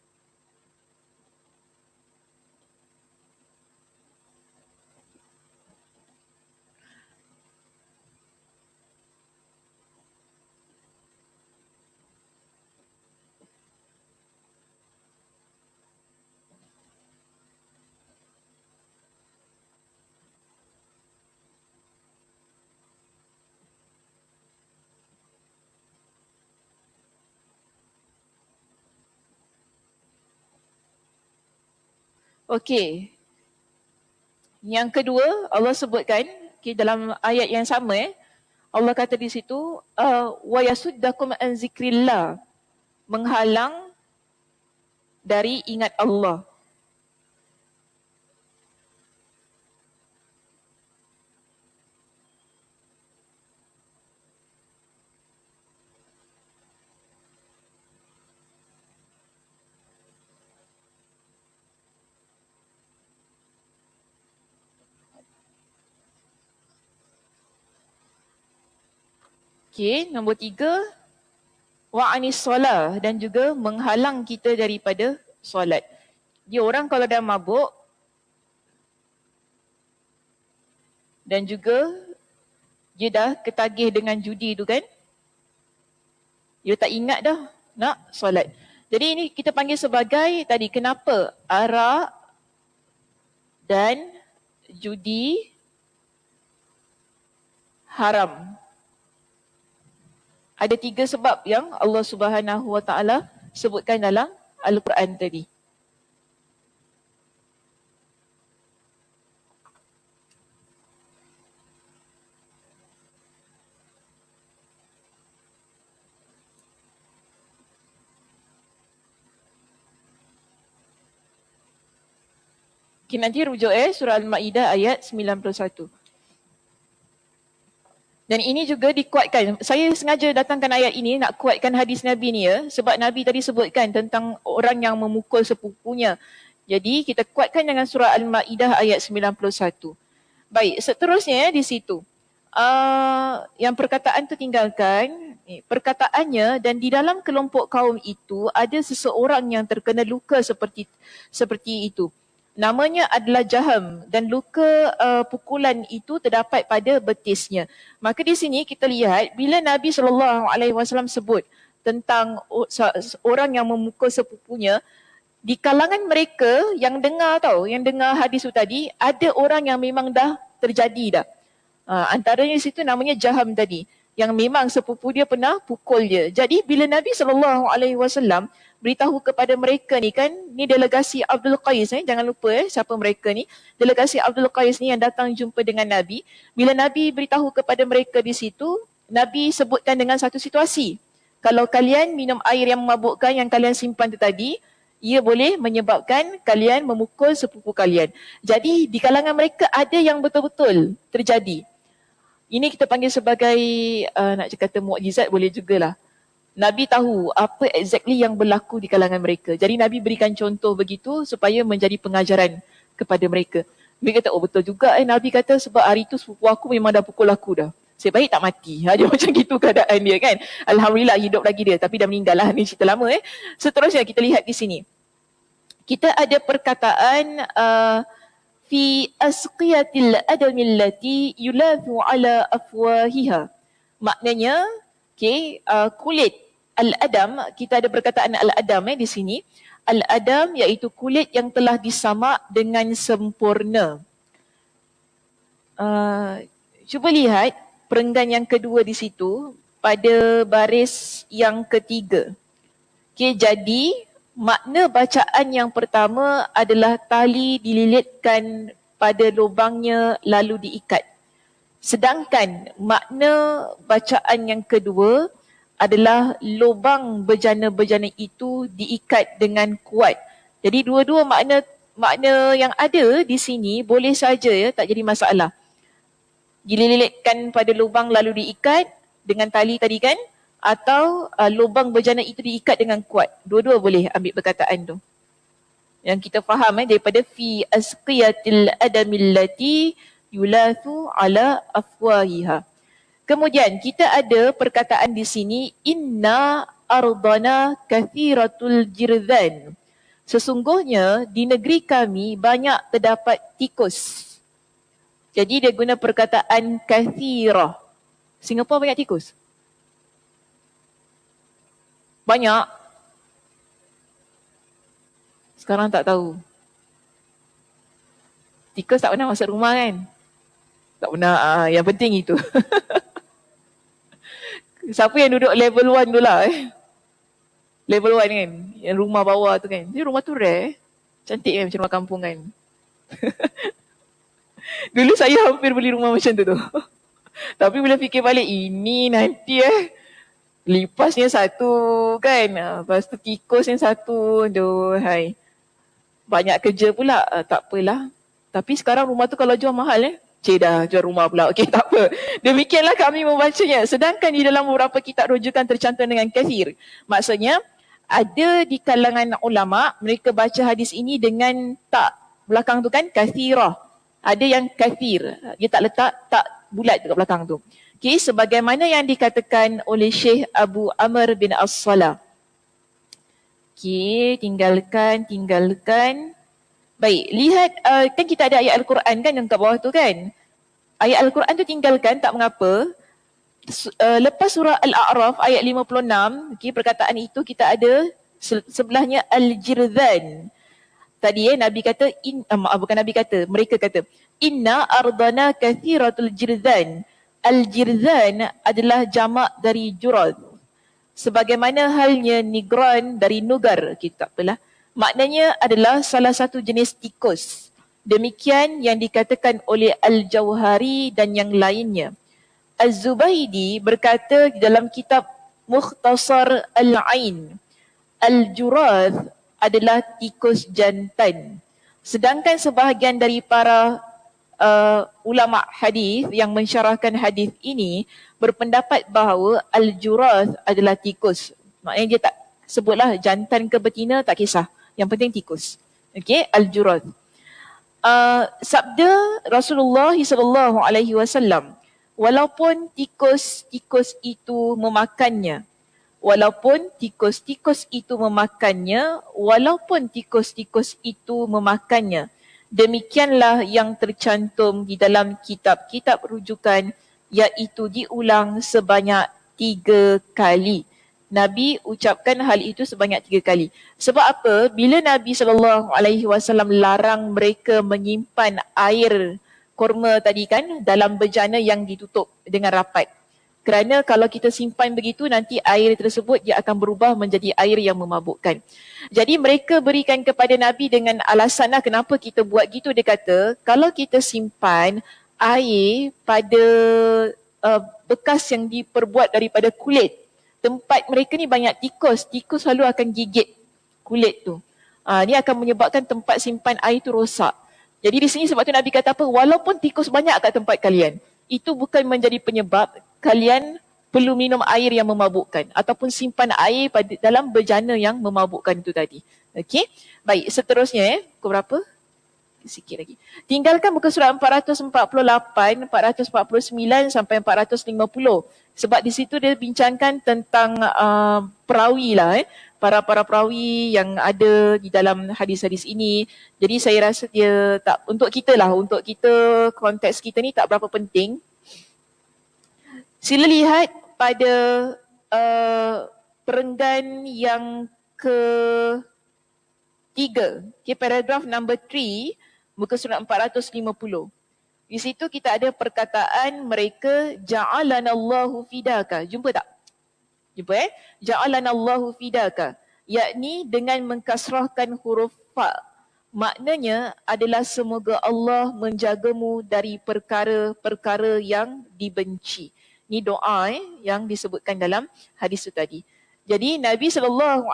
Okey. Yang kedua, Allah sebutkan dalam ayat yang sama Allah kata di situ wa yasuddakum an zikrillah, menghalang dari ingat Allah. Okey, nombor 3, wa anis solah, dan juga menghalang kita daripada solat. Dia orang kalau dah mabuk dan juga dia dah ketagih dengan judi tu kan, dia tak ingat dah nak solat. Jadi ini kita panggil sebagai tadi, kenapa arak dan judi haram. Ada 3 sebab yang Allah Subhanahu Wa Taala sebutkan dalam Al-Quran tadi. Okay, nanti rujuk surah Al-Maidah ayat 91. Dan ini juga dikuatkan. Saya sengaja datangkan ayat ini nak kuatkan hadis Nabi ni sebab Nabi tadi sebutkan tentang orang yang memukul sepupunya. Jadi kita kuatkan dengan surah Al-Maidah ayat 91. Baik, seterusnya di situ. Yang perkataan tu tinggalkan. Perkataannya, dan di dalam kelompok kaum itu ada seseorang yang terkena luka seperti itu. Namanya adalah Jaham, dan luka pukulan itu terdapat pada betisnya. Maka di sini kita lihat bila Nabi SAW sebut tentang orang yang memukul sepupunya, di kalangan mereka yang dengar hadis itu tadi, ada orang yang memang dah terjadi dah. Antaranya di situ namanya Jaham tadi, yang memang sepupu dia pernah pukul dia. Jadi bila Nabi SAW beritahu kepada mereka ni kan, ni delegasi Abdul Qais jangan lupa siapa mereka ni. Delegasi Abdul Qais ni yang datang jumpa dengan Nabi. Bila Nabi beritahu kepada mereka di situ, Nabi sebutkan dengan satu situasi. Kalau kalian minum air yang memabukkan yang kalian simpan tu tadi, ia boleh menyebabkan kalian memukul sepupu kalian. Jadi di kalangan mereka ada yang betul-betul terjadi. Ini kita panggil sebagai nak kata mukjizat boleh jugalah. Nabi tahu apa exactly yang berlaku di kalangan mereka. Jadi Nabi berikan contoh begitu supaya menjadi pengajaran kepada mereka. Mereka kata, oh betul juga Nabi kata sebab hari tu sepupu aku memang dah pukul aku dah. Saya baik tak mati. Dia macam gitu keadaan dia kan. Alhamdulillah hidup lagi dia. Tapi dah meninggal lah. Ni cerita lama Seterusnya kita lihat di sini. Kita ada perkataan fi asqiyatil adamil lati yulathu ala afwahiha. Maknanya kulit al-adam, kita ada perkataan al-adam di sini. Al-adam iaitu kulit yang telah disamak dengan sempurna. Cuba lihat perenggan yang kedua di situ pada baris yang ketiga. Jadi makna bacaan yang pertama adalah tali dililitkan pada lubangnya lalu diikat. Sedangkan makna bacaan yang kedua adalah lubang bejana-bejana itu diikat dengan kuat. Jadi dua-dua makna yang ada di sini boleh saja tak jadi masalah. Dililitkan pada lubang lalu diikat dengan tali tadi kan, atau lubang bejana itu diikat dengan kuat. Dua-dua boleh ambil perkataan tu. Yang kita faham daripada fi asqiyatil adamil lati yulathu ala afwahiha. Kemudian kita ada perkataan di sini, inna ardana kathiratul jirzan. Sesungguhnya di negeri kami banyak terdapat tikus. Jadi dia guna perkataan kathirah. Singapura banyak tikus? Banyak. Sekarang tak tahu. Tikus tak pernah masuk rumah kan? Tak pernah, yang penting itu. Siapa yang duduk level 1 tu lah Level 1 kan, yang rumah bawah tu kan. Dia rumah tu rare. Cantik kan macam rumah kampung kan. Dulu saya hampir beli rumah macam tu. Tapi bila fikir balik, ini nanti lipasnya satu kan. Lepas tu tikus yang satu. Aduh, hai. Banyak kerja pula. Tak apalah. Tapi sekarang rumah tu kalau jual mahal dah jual rumah pula. Okey, tak apa. Demikianlah kami membacanya. Sedangkan di dalam beberapa kitab rujukan tercantum dengan kathir. Maksudnya, ada di kalangan ulama, mereka baca hadis ini dengan tak belakang tu kan, kathirah. Ada yang kathir. Dia tak letak tak bulat dekat belakang tu. Okey, sebagaimana yang dikatakan oleh Syekh Abu Amr bin As-Salah. Okey, tinggalkan. Baik, lihat kan kita ada ayat Al-Quran kan yang kat bawah tu kan. Ayat Al-Quran tu tinggalkan, tak mengapa. Lepas surah Al-A'raf ayat 56, okay, perkataan itu kita ada sebelahnya Al-Jirzan. Tadi Nabi kata, bukan Nabi kata, mereka kata, inna ardana kathiratul jirzan. Al-Jirzan adalah jamak dari jurad. Sebagaimana halnya Nigran dari Nugar, kita tak apalah. Maknanya adalah salah satu jenis tikus. Demikian yang dikatakan oleh Al-Jauhari dan yang lainnya. Az-Zubaydi berkata di dalam kitab Mukhtasar Al-Ain, Al-Jurath adalah tikus jantan. Sedangkan sebahagian dari para ulama hadis yang mensyarahkan hadis ini berpendapat bahawa Al-Jurath adalah tikus. Maknanya dia tak sebutlah jantan ke betina, tak kisah. Yang penting tikus. Okey, Al-Jurath. Sabda Rasulullah SAW, walaupun tikus itu memakannya, demikianlah yang tercantum di dalam kitab-kitab rujukan, iaitu diulang sebanyak 3 kali. Nabi ucapkan hal itu sebanyak 3 kali. Sebab apa? Bila Nabi SAW larang mereka menyimpan air korma tadi kan dalam bejana yang ditutup dengan rapat. Kerana kalau kita simpan begitu, nanti air tersebut dia akan berubah menjadi air yang memabukkan. Jadi mereka berikan kepada Nabi dengan alasan kenapa kita buat gitu. Dia kata, kalau kita simpan air pada bekas yang diperbuat daripada kulit, tempat mereka ni banyak tikus selalu akan gigit kulit tu. Dia akan menyebabkan tempat simpan air tu rosak. Jadi di sini sebab tu Nabi kata apa? Walaupun tikus banyak kat tempat kalian, itu bukan menjadi penyebab kalian perlu minum air yang memabukkan ataupun simpan air dalam bejana yang memabukkan itu tadi. Okey. Baik, seterusnya pukul berapa? Sikit lagi. Tinggalkan muka surat 448, 449 sampai 450. Sebab di situ dia bincangkan tentang perawi lah, para perawi yang ada di dalam hadis-hadis ini. Jadi saya rasa dia tak, untuk kita lah, untuk kita konteks kita ni tak berapa penting. Sila lihat pada perenggan yang ke-3, okay, paragraf number 3, muka surat 450. Di situ kita ada perkataan mereka ja'alanallahu fidaka. Jumpa tak? Jumpa Ja'alanallahu fidaka. Yakni dengan mengkasrahkan huruf fa. Maknanya adalah semoga Allah menjagamu dari perkara-perkara yang dibenci. Ini doa yang disebutkan dalam hadis itu tadi. Jadi Nabi SAW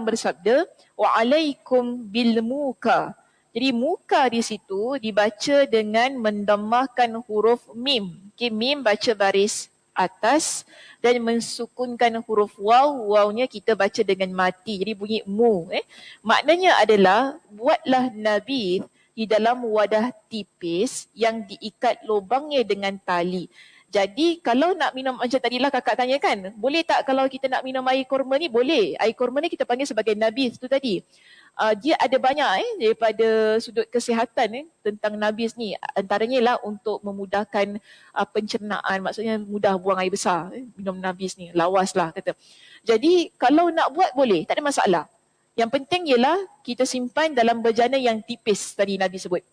bersabda, wa alaikum bil muka. Jadi muka di situ dibaca dengan mendammahkan huruf mim. Okay, mim baca baris atas dan mensukunkan huruf waw. Wawnya kita baca dengan mati. Jadi bunyi mu. Maknanya adalah buatlah Nabi di dalam wadah tipis yang diikat lubangnya dengan tali. Jadi kalau nak minum macam tadilah kakak tanya kan, boleh tak kalau kita nak minum air kurma ni? Boleh. Air kurma ni kita panggil sebagai nabis tu tadi. Dia ada banyak daripada sudut kesihatan tentang nabis ni. Antaranya lah untuk memudahkan pencernaan, maksudnya mudah buang air besar. Minum nabis ni, lawas lah kata. Jadi kalau nak buat boleh, tak ada masalah. Yang penting ialah kita simpan dalam bejana yang tipis tadi Nabi sebut.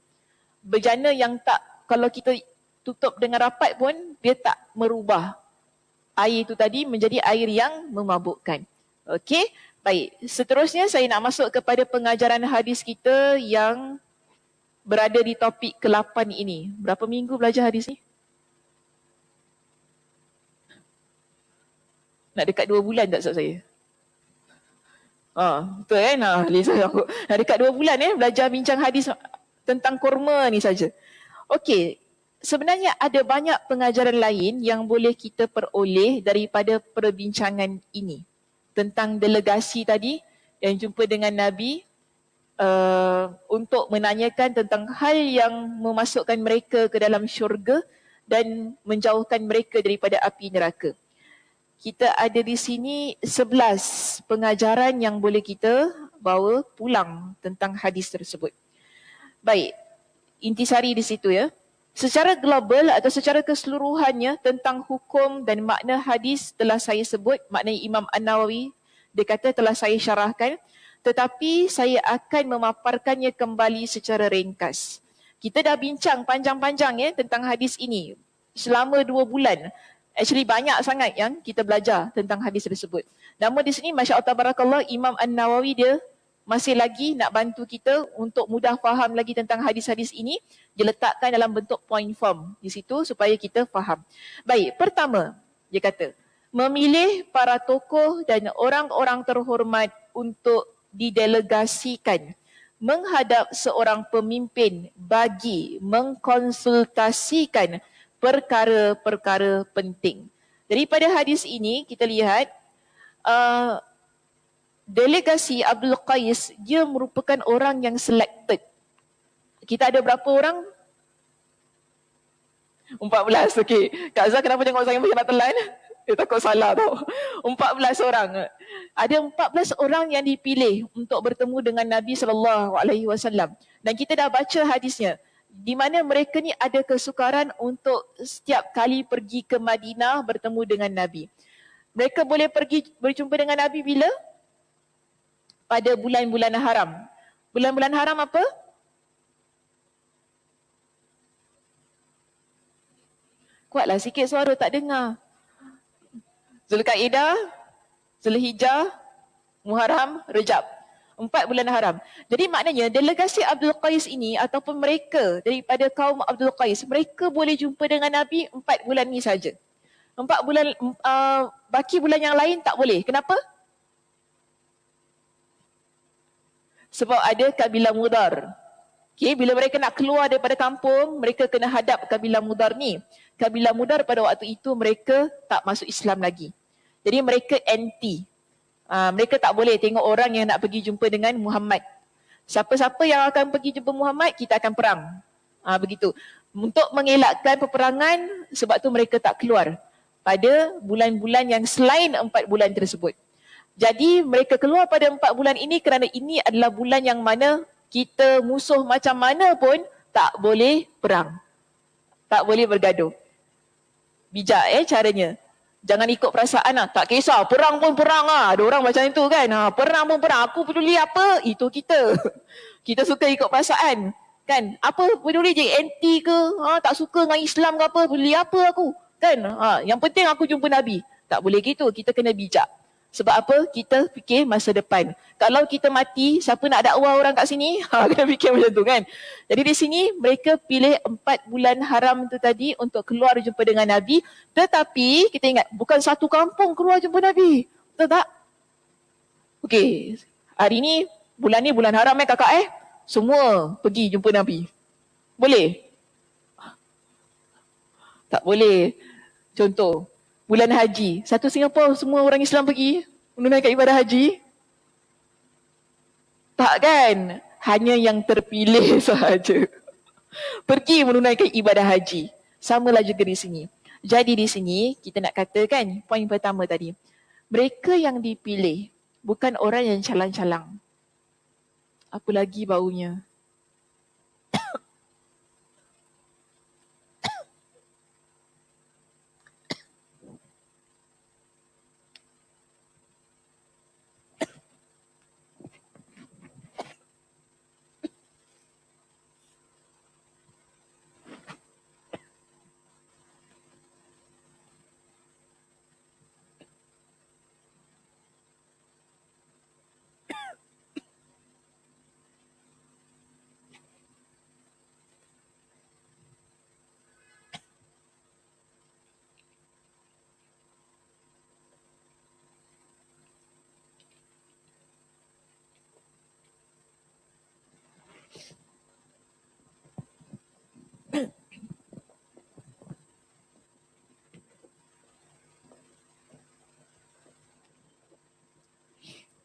Bejana yang tak, kalau kita tutup dengan rapat pun dia tak merubah air itu tadi menjadi air yang memabukkan. Okey, baik. Seterusnya saya nak masuk kepada pengajaran hadis kita yang berada di topik ke-8 ini. Berapa minggu belajar hadis ni? Nak dekat 2 bulan tak Ustaz saya? Betul kan? Lisa aku. Nak dekat 2 bulan belajar bincang hadis tentang kurma ni saja. Okey. Sebenarnya ada banyak pengajaran lain yang boleh kita peroleh daripada perbincangan ini. Tentang delegasi tadi yang jumpa dengan Nabi untuk menanyakan tentang hal yang memasukkan mereka ke dalam syurga dan menjauhkan mereka daripada api neraka. Kita ada di sini 11 pengajaran yang boleh kita bawa pulang tentang hadis tersebut. Baik, intisari di situ ya. Secara global atau secara keseluruhannya tentang hukum dan makna hadis telah saya sebut, maknanya Imam An-Nawawi dia kata telah saya syarahkan, tetapi saya akan memaparkannya kembali secara ringkas. Kita dah bincang panjang-panjang tentang hadis ini selama 2 bulan. Actually banyak sangat yang kita belajar tentang hadis tersebut. Namun di sini Masya Allah Tabarakallah, Imam An-Nawawi dia masih lagi nak bantu kita untuk mudah faham lagi tentang hadis-hadis ini. Dia letakkan dalam bentuk point form di situ supaya kita faham. Baik, pertama dia kata, memilih para tokoh dan orang-orang terhormat untuk didelegasikan menghadap seorang pemimpin bagi mengkonsultasikan perkara-perkara penting. Daripada hadis ini kita lihat delegasi Abdul Qais dia merupakan orang yang selected. Kita ada berapa orang? 14. Okey. Kak Azhar kenapa tengok saya macam nak telan? Dia takut salah tau. 14 orang. Ada 14 orang yang dipilih untuk bertemu dengan Nabi SAW. Dan kita dah baca hadisnya. Di mana mereka ni ada kesukaran untuk setiap kali pergi ke Madinah bertemu dengan Nabi. Mereka boleh pergi berjumpa dengan Nabi bila? Pada bulan-bulan haram. Bulan-bulan haram apa? Kuatlah sikit suara, tak dengar. Zulkaidah, Zulhijjah, Muharram, Rejab. 4 bulan haram. Jadi maknanya delegasi Abdul Qais ini ataupun mereka daripada kaum Abdul Qais, mereka boleh jumpa dengan Nabi 4 bulan ni saja. 4 bulan, baki bulan yang lain tak boleh. Kenapa? Sebab ada kabilah Mudar. Okay, bila mereka nak keluar daripada kampung, mereka kena hadap kabilah Mudar ni. Kabilah Mudar pada waktu itu mereka tak masuk Islam lagi. Jadi mereka anti. Mereka tak boleh tengok orang yang nak pergi jumpa dengan Muhammad. Siapa-siapa yang akan pergi jumpa Muhammad, kita akan perang. Begitu. Untuk mengelakkan peperangan, sebab tu mereka tak keluar pada bulan-bulan yang selain 4 bulan tersebut. Jadi mereka keluar pada 4 bulan ini kerana ini adalah bulan yang mana kita musuh macam mana pun tak boleh perang. Tak boleh bergaduh. Bijak caranya. Jangan ikut perasaan lah. Tak kisah, perang pun perang lah. Ada orang macam itu kan. Perang pun perang. Aku peduli apa? Itu kita. Kita suka ikut perasaan. Kan? Apa peduli je anti ke? Tak suka dengan Islam ke apa? Peduli apa aku? Kan? Yang penting aku jumpa Nabi. Tak boleh gitu. Kita kena bijak. Sebab apa? Kita fikir masa depan. Kalau kita mati, siapa nak dakwah orang kat sini? Kena fikir macam tu kan. Jadi di sini mereka pilih 4 bulan haram tu tadi untuk keluar jumpa dengan Nabi. Tetapi kita ingat, bukan satu kampung keluar jumpa Nabi. Betul tak? Okey, hari ni, bulan haram kakak semua pergi jumpa Nabi. Boleh? Tak boleh. Contoh, bulan haji, satu Singapura semua orang Islam pergi menunaikan ibadah haji? Tak kan? Hanya yang terpilih sahaja pergi menunaikan ibadah haji. Samalah juga di sini. Jadi di sini kita nak katakan poin pertama tadi. Mereka yang dipilih bukan orang yang calang-calang. Apa lagi baunya?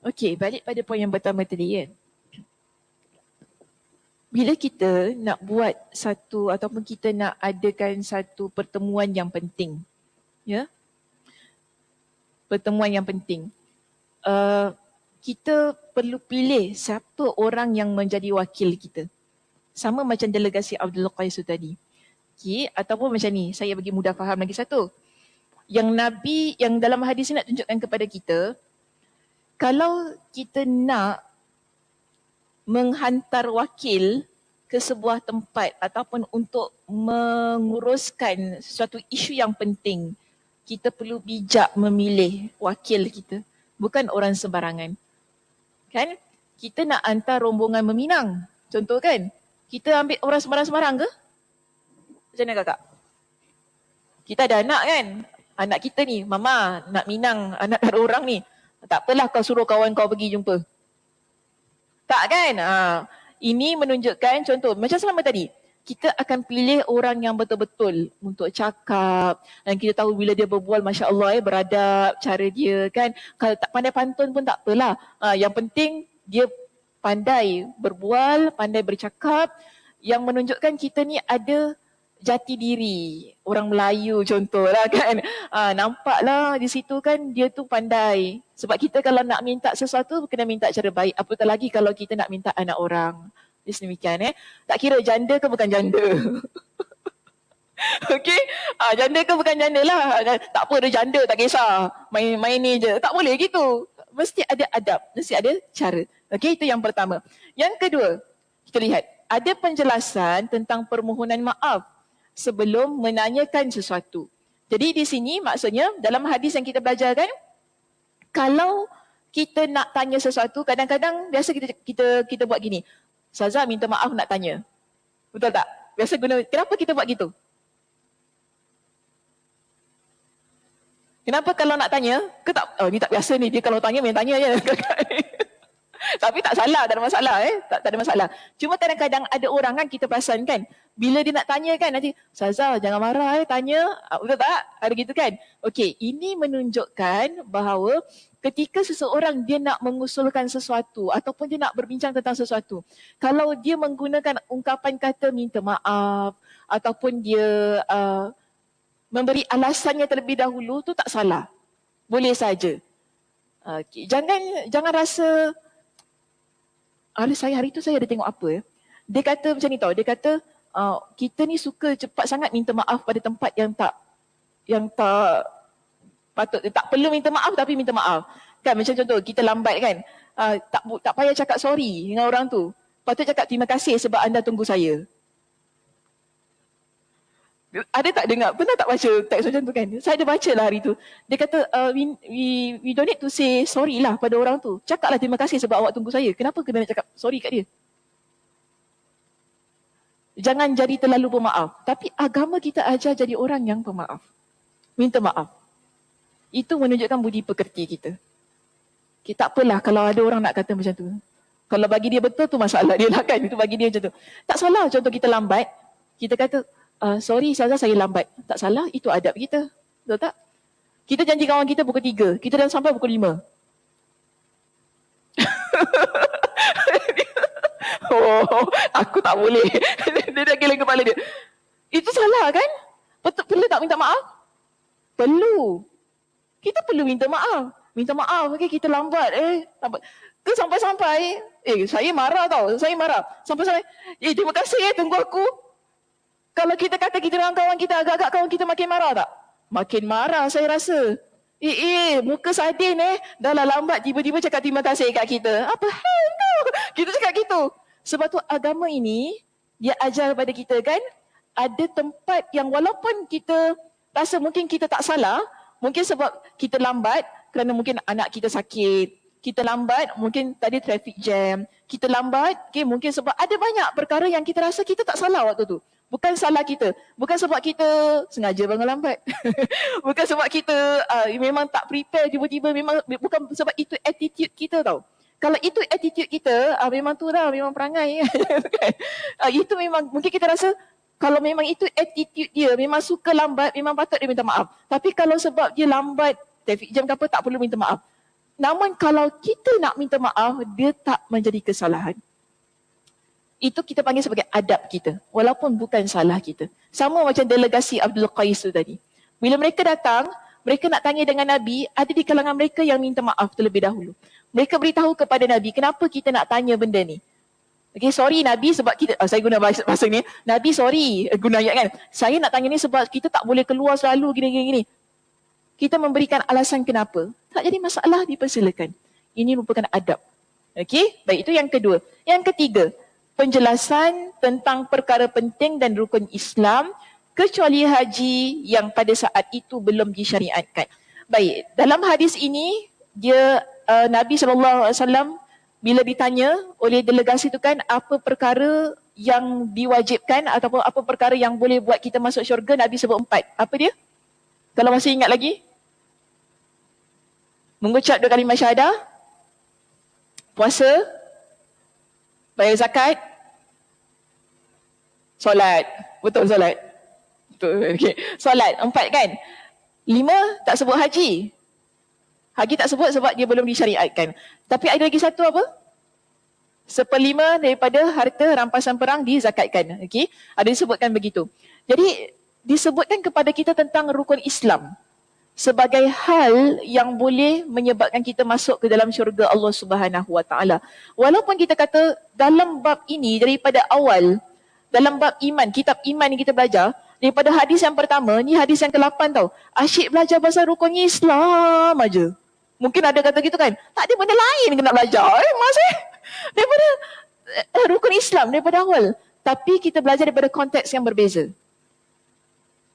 Okey, balik pada poin yang pertama tadi kan. Bila kita nak buat satu ataupun kita nak adakan satu pertemuan yang penting, ya, pertemuan yang penting, kita perlu pilih siapa orang yang menjadi wakil kita. Sama macam delegasi Abdul Qais tadi. Okay, ataupun macam ni, saya bagi mudah faham lagi satu. Yang Nabi, yang dalam hadis ni nak tunjukkan kepada kita, kalau kita nak menghantar wakil ke sebuah tempat ataupun untuk menguruskan suatu isu yang penting, kita perlu bijak memilih wakil kita, bukan orang sembarangan. Kan? Kita nak hantar rombongan meminang, contoh kan? Kita ambil orang sembarang-sembarang ke? Macam mana kakak? Kita ada anak kan? Anak kita ni, mama nak minang anak ada orang ni. Tak apalah kau suruh kawan kau pergi jumpa. Tak kan? Ini menunjukkan contoh, macam selama tadi, kita akan pilih orang yang betul-betul untuk cakap dan kita tahu bila dia berbual, Masya Allah beradab cara dia kan. Kalau tak pandai pantun pun tak apalah. Yang penting dia pandai berbual, pandai bercakap, yang menunjukkan kita ni ada jati diri. Orang Melayu contohlah kan. Nampaklah di situ kan dia tu pandai. Sebab kita kalau nak minta sesuatu kena minta cara baik. Apatah lagi kalau kita nak minta anak orang. Jadi demikian Tak kira janda ke bukan janda. Okey? Janda ke bukan janda lah. Tak apa dia janda tak kisah. Main ni je. Tak boleh gitu. Mesti ada adab. Mesti ada cara. Okey, itu yang pertama. Yang kedua, kita lihat. Ada penjelasan tentang permohonan maaf sebelum menanyakan sesuatu. Jadi di sini maksudnya dalam hadis yang kita belajar kan, kalau kita nak tanya sesuatu, kadang-kadang biasa kita buat gini. Saza minta maaf nak tanya. Betul tak? Biasa guna, kenapa kita buat gitu? Kenapa kalau nak tanya, ke tak, ni tak biasa ni, dia kalau tanya, main tanya je. Tapi tak salah, tak ada masalah tak ada masalah. Cuma kadang-kadang ada orang kan kita perasan kan, bila dia nak tanya kan nanti, Ustazah jangan marah tanya. Betul tak? Ada gitu kan? Okey, ini menunjukkan bahawa ketika seseorang dia nak mengusulkan sesuatu ataupun dia nak berbincang tentang sesuatu, kalau dia menggunakan ungkapan kata minta maaf ataupun dia memberi alasannya terlebih dahulu, tu tak salah. Boleh saja. Jangan rasa hari tu saya ada tengok apa dia kata macam ni tau, dia kata kita ni suka cepat sangat minta maaf pada tempat yang tak patut, tak perlu minta maaf tapi minta maaf kan. Macam contoh kita lambat kan, tak payah cakap sorry dengan orang tu, patut cakap terima kasih sebab anda tunggu saya. Ada tak dengar? Pernah tak baca teks macam tu kan? Saya ada baca lah hari tu. Dia kata, we don't need to say sorry lah pada orang tu. Cakaplah terima kasih sebab awak tunggu saya. Kenapa kena nak cakap sorry kat dia? Jangan jadi terlalu pemaaf. Tapi agama kita ajar jadi orang yang pemaaf. Minta maaf. Itu menunjukkan budi pekerti kita. Tak apalah kalau ada orang nak kata macam tu. Kalau bagi dia betul tu masalah dia lah kan. Itu bagi dia macam tu. Tak salah contoh kita lambat. Kita kata, sorry Ustazah saya lambat. Tak salah, itu adab kita. Betul tak? Kita janji kawan kita pukul 3. Kita dah sampai pukul 5. Oh, aku tak boleh. Dia dah geleng kepala dia. Itu salah kan? Perlu tak minta maaf? Perlu. Kita perlu minta maaf. Minta maaf, okay, kita lambat. Lambat. Ke sampai-sampai, saya marah tau. Saya marah. Sampai-sampai, terima kasih tunggu aku. Kalau kita kata kita dengan kawan kita, agak-agak kawan kita makin marah tak? Makin marah saya rasa. Muka sadin dah lah lambat tiba-tiba cakap terima kasih kat kita. Apa hal kau? Kita cakap gitu. Sebab tu agama ini, dia ajar pada kita kan, ada tempat yang walaupun kita rasa mungkin kita tak salah, mungkin sebab kita lambat kerana mungkin anak kita sakit, kita lambat mungkin tadi traffic jam, kita lambat mungkin sebab ada banyak perkara yang kita rasa kita tak salah waktu tu. Bukan salah kita. Bukan sebab kita sengaja bangun lambat. Bukan sebab kita memang tak prepare tiba-tiba. Bukan sebab itu attitude kita tau. Kalau itu attitude kita, memang tu dah, memang perangai. Itu memang, mungkin kita rasa, kalau memang itu attitude dia, memang suka lambat, memang patut dia minta maaf. Tapi kalau sebab dia lambat, traffic jam ke apa, tak perlu minta maaf. Namun kalau kita nak minta maaf, dia tak menjadi kesalahan. Itu kita panggil sebagai adab kita. Walaupun bukan salah kita. Sama macam delegasi Abdul Qais tu tadi. Bila mereka datang, mereka nak tanya dengan Nabi, ada di kalangan mereka yang minta maaf terlebih dahulu. Mereka beritahu kepada Nabi, kenapa kita nak tanya benda ni? Okay, sorry Nabi sebab kita, saya guna bahasa ni, Nabi sorry, guna ayat kan. Saya nak tanya ni sebab kita tak boleh keluar selalu gini. Kita memberikan alasan kenapa. Tak jadi masalah, dipersilakan. Ini merupakan adab. Okay, baik, itu yang kedua. Yang ketiga, penjelasan tentang perkara penting dan rukun Islam kecuali haji yang pada saat itu belum disyariatkan. Baik, dalam hadis ini dia Nabi SAW bila ditanya oleh delegasi itu kan apa perkara yang diwajibkan ataupun apa perkara yang boleh buat kita masuk syurga, Nabi sebut 4. Apa dia? Kalau masih ingat lagi? Mengucap 2 kalimah syahadah, puasa, bayar zakat, solat. Betul solat. Betul. Okay. Solat 4 kan? 5 tak sebut haji. Haji tak sebut sebab dia belum disyariatkan. Tapi ada lagi satu apa? 1/5 daripada harta rampasan perang dizakatkan. Okay? Ada disebutkan begitu. Jadi disebutkan kepada kita tentang rukun Islam sebagai hal yang boleh menyebabkan kita masuk ke dalam syurga Allah Subhanahu Wa Taala. Walaupun kita kata dalam bab ini daripada awal, dalam bab iman, kitab iman yang kita belajar, daripada hadis yang pertama, ni hadis yang ke-8 tau. Asyik belajar pasal rukun Islam aja. Mungkin ada kata gitu kan, tak ada benda lain kena belajar. Daripada rukun Islam, daripada awal. Tapi kita belajar daripada konteks yang berbeza.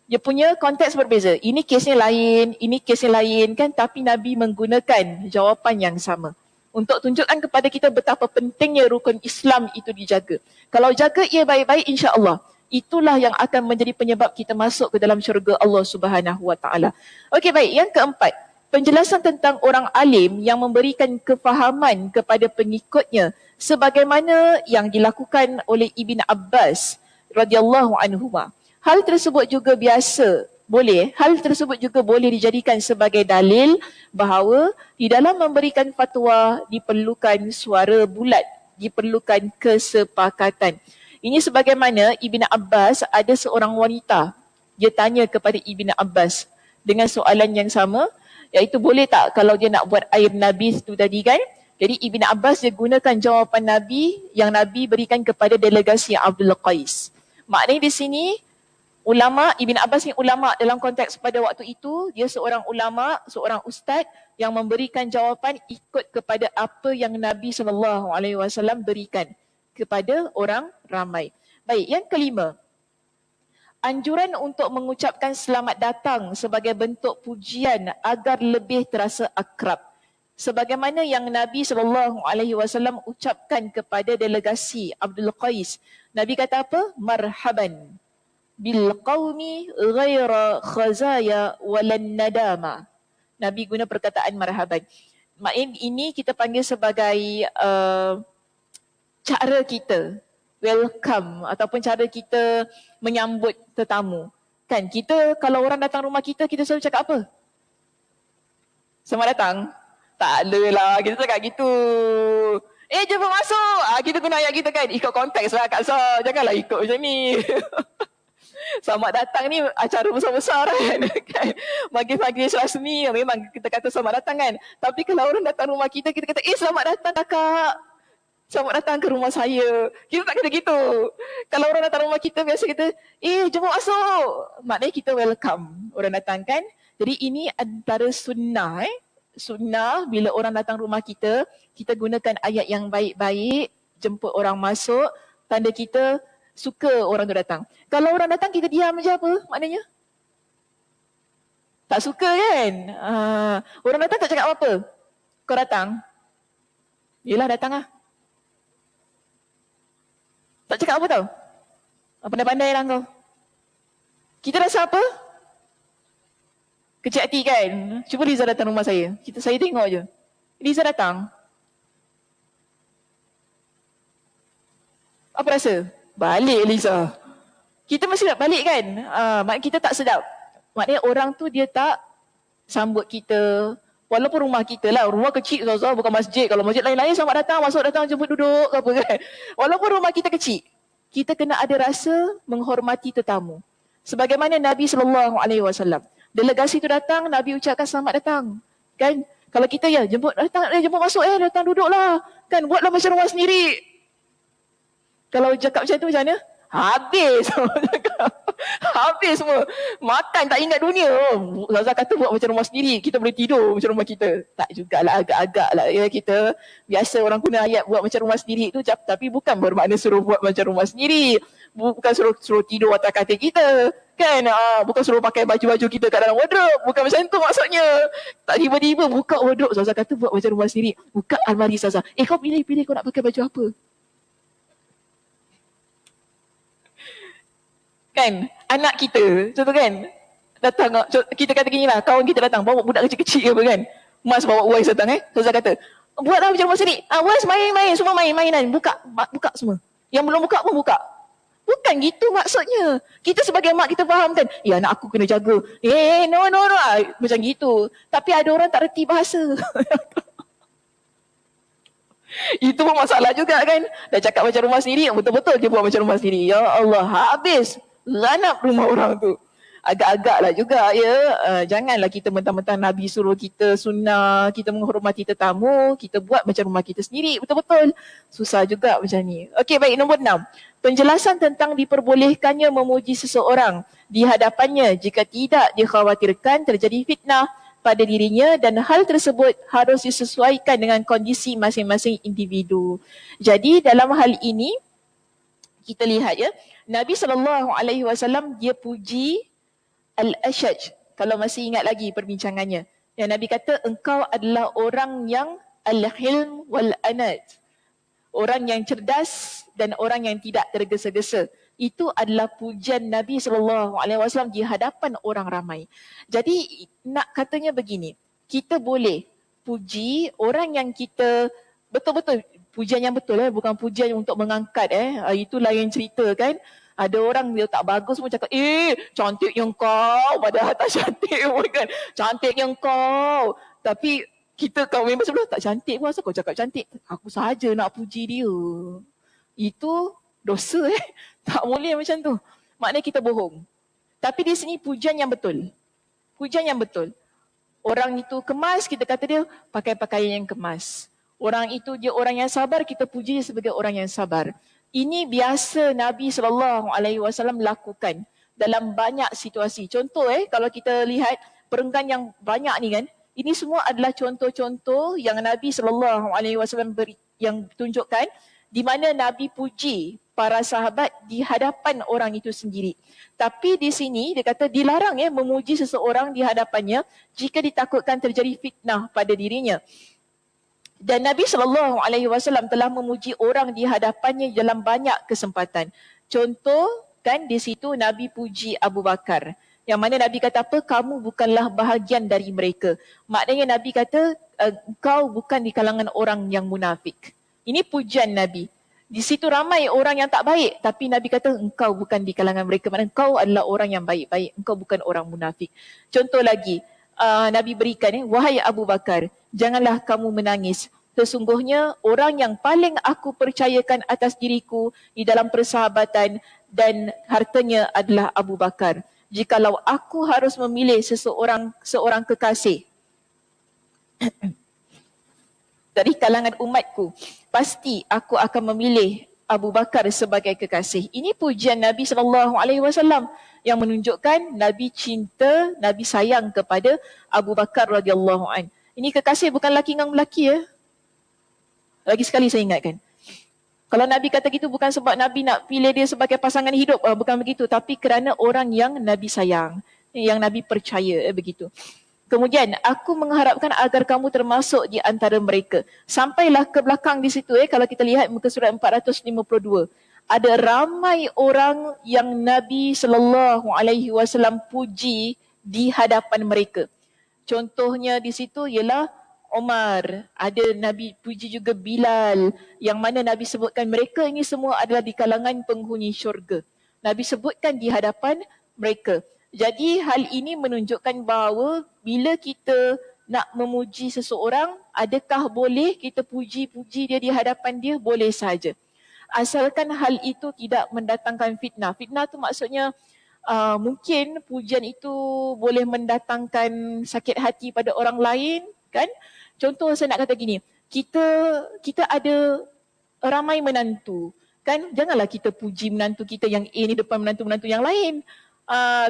Dia punya konteks berbeza. Ini kesnya lain, ini kesnya lain kan. Tapi Nabi menggunakan jawapan yang sama. Untuk tunjukkan kepada kita betapa pentingnya rukun Islam itu dijaga. Kalau jaga ia baik-baik, insya-Allah. Itulah yang akan menjadi penyebab kita masuk ke dalam syurga Allah Subhanahu Wa Taala. Okey, baik. Yang keempat, penjelasan tentang orang alim yang memberikan kefahaman kepada pengikutnya sebagaimana yang dilakukan oleh Ibn Abbas radhiyallahu anhuma. Hal tersebut juga hal tersebut juga boleh dijadikan sebagai dalil bahawa di dalam memberikan fatwa diperlukan suara bulat, diperlukan kesepakatan. Ini sebagaimana Ibn Abbas, ada seorang wanita, dia tanya kepada Ibn Abbas dengan soalan yang sama, iaitu boleh tak kalau dia nak buat air nabis tu tadi kan. Jadi Ibn Abbas dia gunakan jawapan Nabi yang Nabi berikan kepada delegasi Abdul Qais. Maknanya di sini ulama, Ibn Abbas ni ulama dalam konteks pada waktu itu, dia seorang ulama, seorang ustaz yang memberikan jawapan ikut kepada apa yang Nabi SAW berikan kepada orang ramai. Baik, yang kelima, anjuran untuk mengucapkan selamat datang sebagai bentuk pujian agar lebih terasa akrab. Sebagaimana yang Nabi SAW ucapkan kepada delegasi Abdul Qais. Nabi kata apa? Marhaban bil qaumi ghaira khazaya walan nadama. Nabi guna perkataan marhaban. Maksudnya ini kita panggil sebagai cara kita welcome ataupun cara kita menyambut tetamu. Kan kita kalau orang datang rumah kita selalu cakap apa? Selamat datang. Tak adalah, kita cakap gitu. Jom masuk. Kita guna ayat kita kan. Ikut konteks lah Kak Sa. Janganlah ikut macam ni. Selamat datang ni acara besar-besar kan. Pagi-pagi rasmi memang kita kata selamat datang kan. Tapi kalau orang datang rumah kita kata, selamat datang kakak. Selamat datang ke rumah saya. Kita tak kata gitu. Kalau orang datang rumah kita, biasa kita, jom masuk. Maknanya kita welcome orang datang kan. Jadi ini antara sunnah. Sunnah bila orang datang rumah kita gunakan ayat yang baik-baik, jemput orang masuk, tanda kita suka orang tu datang. Kalau orang datang kita diam je apa maknanya? Tak suka kan? Orang datang tak cakap apa-apa. Kau datang? Yelah datang lah. Tak cakap apa tau? Pandai-pandai lah kau. Kita rasa apa? Kecil hati kan? Cuba Liza datang rumah saya. Saya tengok je. Liza datang. Apa rasa? Balik Liza. Kita mesti nak balik kan? Maknanya kita tak sedap. Maknanya orang tu dia tak sambut kita. Walaupun rumah kita lah, rumah kecil bukan masjid. Kalau masjid lain-lain selamat datang, masuk datang, jemput duduk ke apa kan. Walaupun rumah kita kecil, kita kena ada rasa menghormati tetamu. Sebagaimana Nabi SAW, delegasi tu datang, Nabi ucapkan selamat datang. Kan? Kalau kita jemput datang, jemput masuk datang duduklah. Kan? Buatlah macam rumah sendiri. Kalau cakap macam tu macam mana? Habis. Habis semua. Makan tak ingat dunia. Zaza kata buat macam rumah sendiri. Kita boleh tidur macam rumah kita. Tak jugalah, agak-agak lah ya kita. Biasa orang guna ayat buat macam rumah sendiri tu. Tapi bukan bermakna suruh buat macam rumah sendiri. Bukan suruh tidur atas katil kita. Kan? Bukan suruh pakai baju-baju kita kat dalam wardrobe. Bukan macam tu maksudnya. Tak tiba-tiba buka wardrobe. Zaza kata buat macam rumah sendiri. Buka almari Zaza. Kau pilih-pilih kau nak pakai baju apa. Kan? Anak kita, contoh kan, datang, kita kata gini lah, kawan kita datang, bawa budak kecil-kecil ke apa kan, Mas bawa Wais datang Ustazah kata, buatlah macam rumah sendiri, Wais main-main, semua main-mainan, buka semua. Yang belum buka pun buka. Bukan gitu maksudnya. Kita sebagai mak kita faham kan, anak aku kena jaga. No, macam gitu. Tapi ada orang tak reti bahasa. Itu pun masalah juga kan. Dah cakap macam rumah sendiri, betul-betul dia buat macam rumah sendiri. Ya Allah, habis. Lanap rumah orang tu. Agak-agak lah juga ya. Janganlah kita mentang-mentang Nabi suruh kita sunnah, kita menghormati tetamu, kita buat macam rumah kita sendiri. Betul-betul. Susah juga macam ni. Okey, baik, nombor 6. Penjelasan tentang diperbolehkannya memuji seseorang di hadapannya jika tidak dikhawatirkan terjadi fitnah pada dirinya dan hal tersebut harus disesuaikan dengan kondisi masing-masing individu. Jadi dalam hal ini kita lihat ya, Nabi SAW dia puji Al-Ashaj. Kalau masih ingat lagi perbincangannya. Yang Nabi kata engkau adalah orang yang al-hilm wal-anad. Orang yang cerdas dan orang yang tidak tergesa-gesa. Itu adalah pujian Nabi SAW di hadapan orang ramai. Jadi nak katanya begini, kita boleh puji orang yang kita betul-betul pujian yang betul, bukan pujian untuk mengangkat. Itu lain cerita kan. Ada orang dia tak bagus pun cakap, cantiknya kau, padahal tak cantik pun kan. Cantiknya kau. Tapi kita kau member sebelah tak cantik pun, asal kau cakap cantik? Aku sahaja nak puji dia. Itu dosa Tak boleh macam tu. Maknanya kita bohong. Tapi di sini pujian yang betul. Pujian yang betul. Orang itu kemas, kita kata dia pakai pakaian yang kemas. Orang itu dia orang yang sabar, kita puji dia sebagai orang yang sabar. Ini biasa Nabi SAW lakukan dalam banyak situasi. Contoh kalau kita lihat perenggan yang banyak ni kan, ini semua adalah contoh-contoh yang Nabi SAW yang tunjukkan di mana Nabi puji para sahabat di hadapan orang itu sendiri. Tapi di sini dia kata dilarang memuji seseorang di hadapannya jika ditakutkan terjadi fitnah pada dirinya. Dan Nabi SAW telah memuji orang di hadapannya dalam banyak kesempatan. Contoh kan di situ Nabi puji Abu Bakar. Yang mana Nabi kata apa? Kamu bukanlah bahagian dari mereka. Maknanya Nabi kata kau bukan di kalangan orang yang munafik. Ini pujian Nabi. Di situ ramai orang yang tak baik. Tapi Nabi kata engkau bukan di kalangan mereka. Maknanya engkau adalah orang yang baik-baik. Engkau bukan orang munafik. Contoh lagi. Nabi berikan wahai Abu Bakar, janganlah kamu menangis. Sesungguhnya orang yang paling aku percayakan atas diriku di dalam persahabatan dan hartanya adalah Abu Bakar. Jikalau aku harus memilih seorang kekasih dari kalangan umatku, pasti aku akan memilih Abu Bakar sebagai kekasih. Ini pujian Nabi SAW yang menunjukkan Nabi cinta, Nabi sayang kepada Abu Bakar radhiyallahu an. Ini kekasih bukan laki dengan lelaki Lagi sekali saya ingatkan. Kalau Nabi kata gitu bukan sebab Nabi nak pilih dia sebagai pasangan hidup, bukan begitu, tapi kerana orang yang Nabi sayang, yang Nabi percaya, begitu. Kemudian, aku mengharapkan agar kamu termasuk di antara mereka. Sampailah ke belakang di situ kalau kita lihat muka surat 452. Ada ramai orang yang Nabi SAW puji di hadapan mereka. Contohnya di situ ialah Omar, ada Nabi puji juga Bilal, yang mana Nabi sebutkan mereka ini semua adalah di kalangan penghuni syurga. Nabi sebutkan di hadapan mereka. Jadi hal ini menunjukkan bahawa bila kita nak memuji seseorang, adakah boleh kita puji-puji dia di hadapan dia? Boleh saja. Asalkan hal itu tidak mendatangkan fitnah. Fitnah tu maksudnya mungkin pujian itu boleh mendatangkan sakit hati pada orang lain, kan? Contoh saya nak kata gini, kita ada ramai menantu, kan? Janganlah kita puji menantu kita yang A ni depan menantu-menantu yang lain.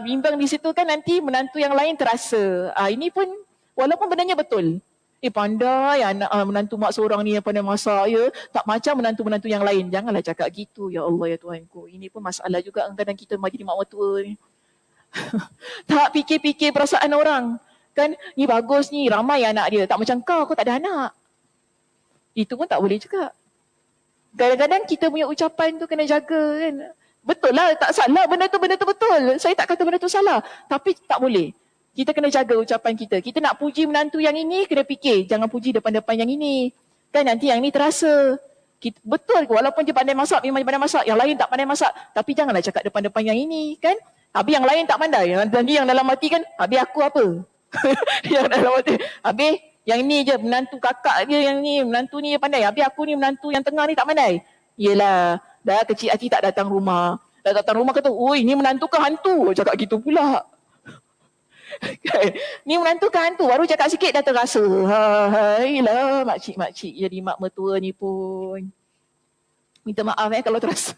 Bimbang di situ kan nanti menantu yang lain terasa. Ini pun walaupun benarnya betul. Pandai anak menantu mak seorang ni yang pandai masak tak macam menantu-menantu yang lain. Janganlah cakap gitu, ya Allah ya Tuhanku. Ini pun masalah juga kadang kita jadi mak mertua ni. Tak fikir-fikir perasaan orang. Kan ni bagus ni, ramai anak dia. Tak macam kau tak ada anak. Itu pun tak boleh juga. Kadang-kadang kita punya ucapan tu kena jaga kan. Betul lah, tak salah, benda tu betul. Saya tak kata benda tu salah. Tapi tak boleh. Kita kena jaga ucapan kita. Kita nak puji menantu yang ini, kena fikir. Jangan puji depan-depan yang ini. Kan nanti yang ini terasa. Betul, walaupun dia pandai masak, memang dia pandai masak. Yang lain tak pandai masak. Tapi janganlah cakap depan-depan yang ini. Kan? Habis yang lain tak pandai. Nanti yang dalam hati kan, habis aku apa? Yang dalam hati. Habis yang ni je, menantu kakak dia yang ni, menantu ni dia pandai. Habis aku ni menantu yang tengah ni tak pandai. Yelah, dah kecil hati tak datang rumah. Dah datang rumah kata, oi ni menantu ke hantu? Cakap gitu pula. Ni menantu ke hantu? Baru cakap sikit dah terasa. Hailah, makcik-makcik jadi mak mertua ni pun. Minta maaf kalau terasa.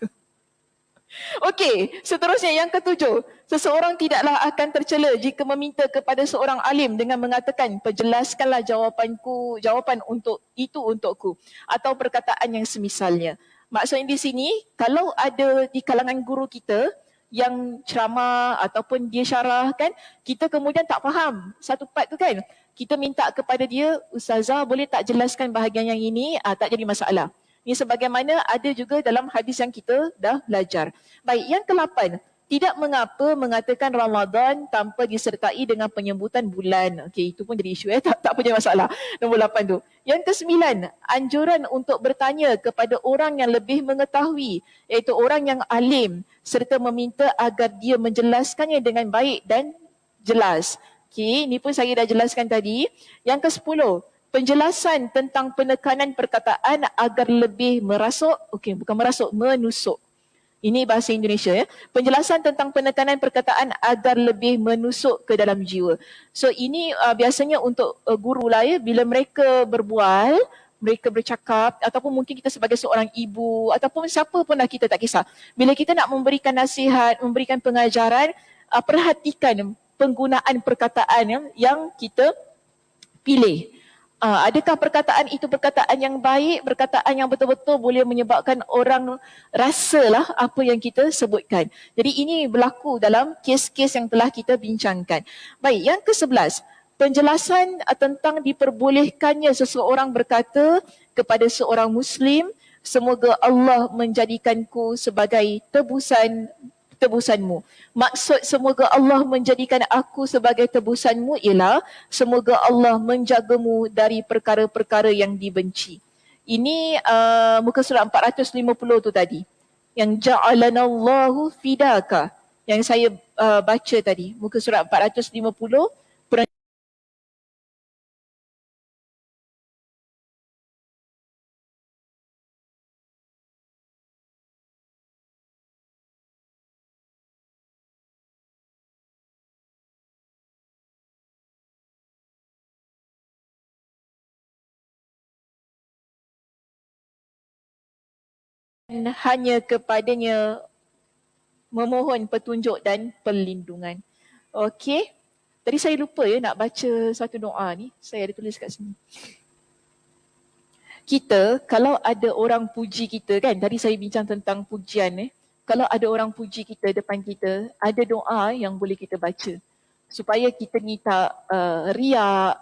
Okey, seterusnya yang ketujuh. Seseorang tidaklah akan tercela jika meminta kepada seorang alim dengan mengatakan, perjelaskanlah jawapan untuk itu untukku. Atau perkataan yang semisalnya. Maksudnya di sini, kalau ada di kalangan guru kita yang ceramah ataupun dia syarahkan, kita kemudian tak faham satu part tu kan. Kita minta kepada dia, Ustazah boleh tak jelaskan bahagian yang ini? Tak jadi masalah. Ini sebagaimana ada juga dalam hadis yang kita dah belajar. Baik, yang ke-8. Tidak mengapa mengatakan Ramadan tanpa disertai dengan penyebutan bulan. Okey, itu pun jadi isu tak punya masalah. Nombor 8 tu. Yang ke-9, anjuran untuk bertanya kepada orang yang lebih mengetahui, iaitu orang yang alim, serta meminta agar dia menjelaskannya dengan baik dan jelas. Okey, ini pun saya dah jelaskan tadi. Yang ke-10, penjelasan tentang penekanan perkataan agar lebih merasuk, bukan merasuk, menusuk. Ini bahasa Indonesia ya. Penjelasan tentang penekanan perkataan agar lebih menusuk ke dalam jiwa. So ini biasanya untuk guru lah ya, bila mereka berbual, mereka bercakap, ataupun mungkin kita sebagai seorang ibu, ataupun siapa pun lah, kita tak kisah. Bila kita nak memberikan nasihat, memberikan pengajaran, perhatikan penggunaan perkataan yang kita pilih. Adakah perkataan itu perkataan yang baik, perkataan yang betul-betul boleh menyebabkan orang rasalah apa yang kita sebutkan. Jadi ini berlaku dalam kes-kes yang telah kita bincangkan. Baik, yang ke-11, penjelasan tentang diperbolehkannya seseorang berkata kepada seorang Muslim, semoga Allah menjadikanku sebagai tebusanmu. Maksud semoga Allah menjadikan aku sebagai tebusanmu ialah semoga Allah menjagamu dari perkara-perkara yang dibenci. Ini muka surat 450 tu tadi. Yang ja'alanallahu fidaka. Yang saya baca tadi. Muka surat 450. Hanya kepadanya memohon petunjuk dan perlindungan. Okey. Tadi saya lupa ya nak baca satu doa ni. Saya ada tulis kat sini. Kita, kalau ada orang puji kita kan, tadi saya bincang tentang pujian kalau ada orang puji kita depan kita, ada doa yang boleh kita baca. Supaya kita ni tak riak,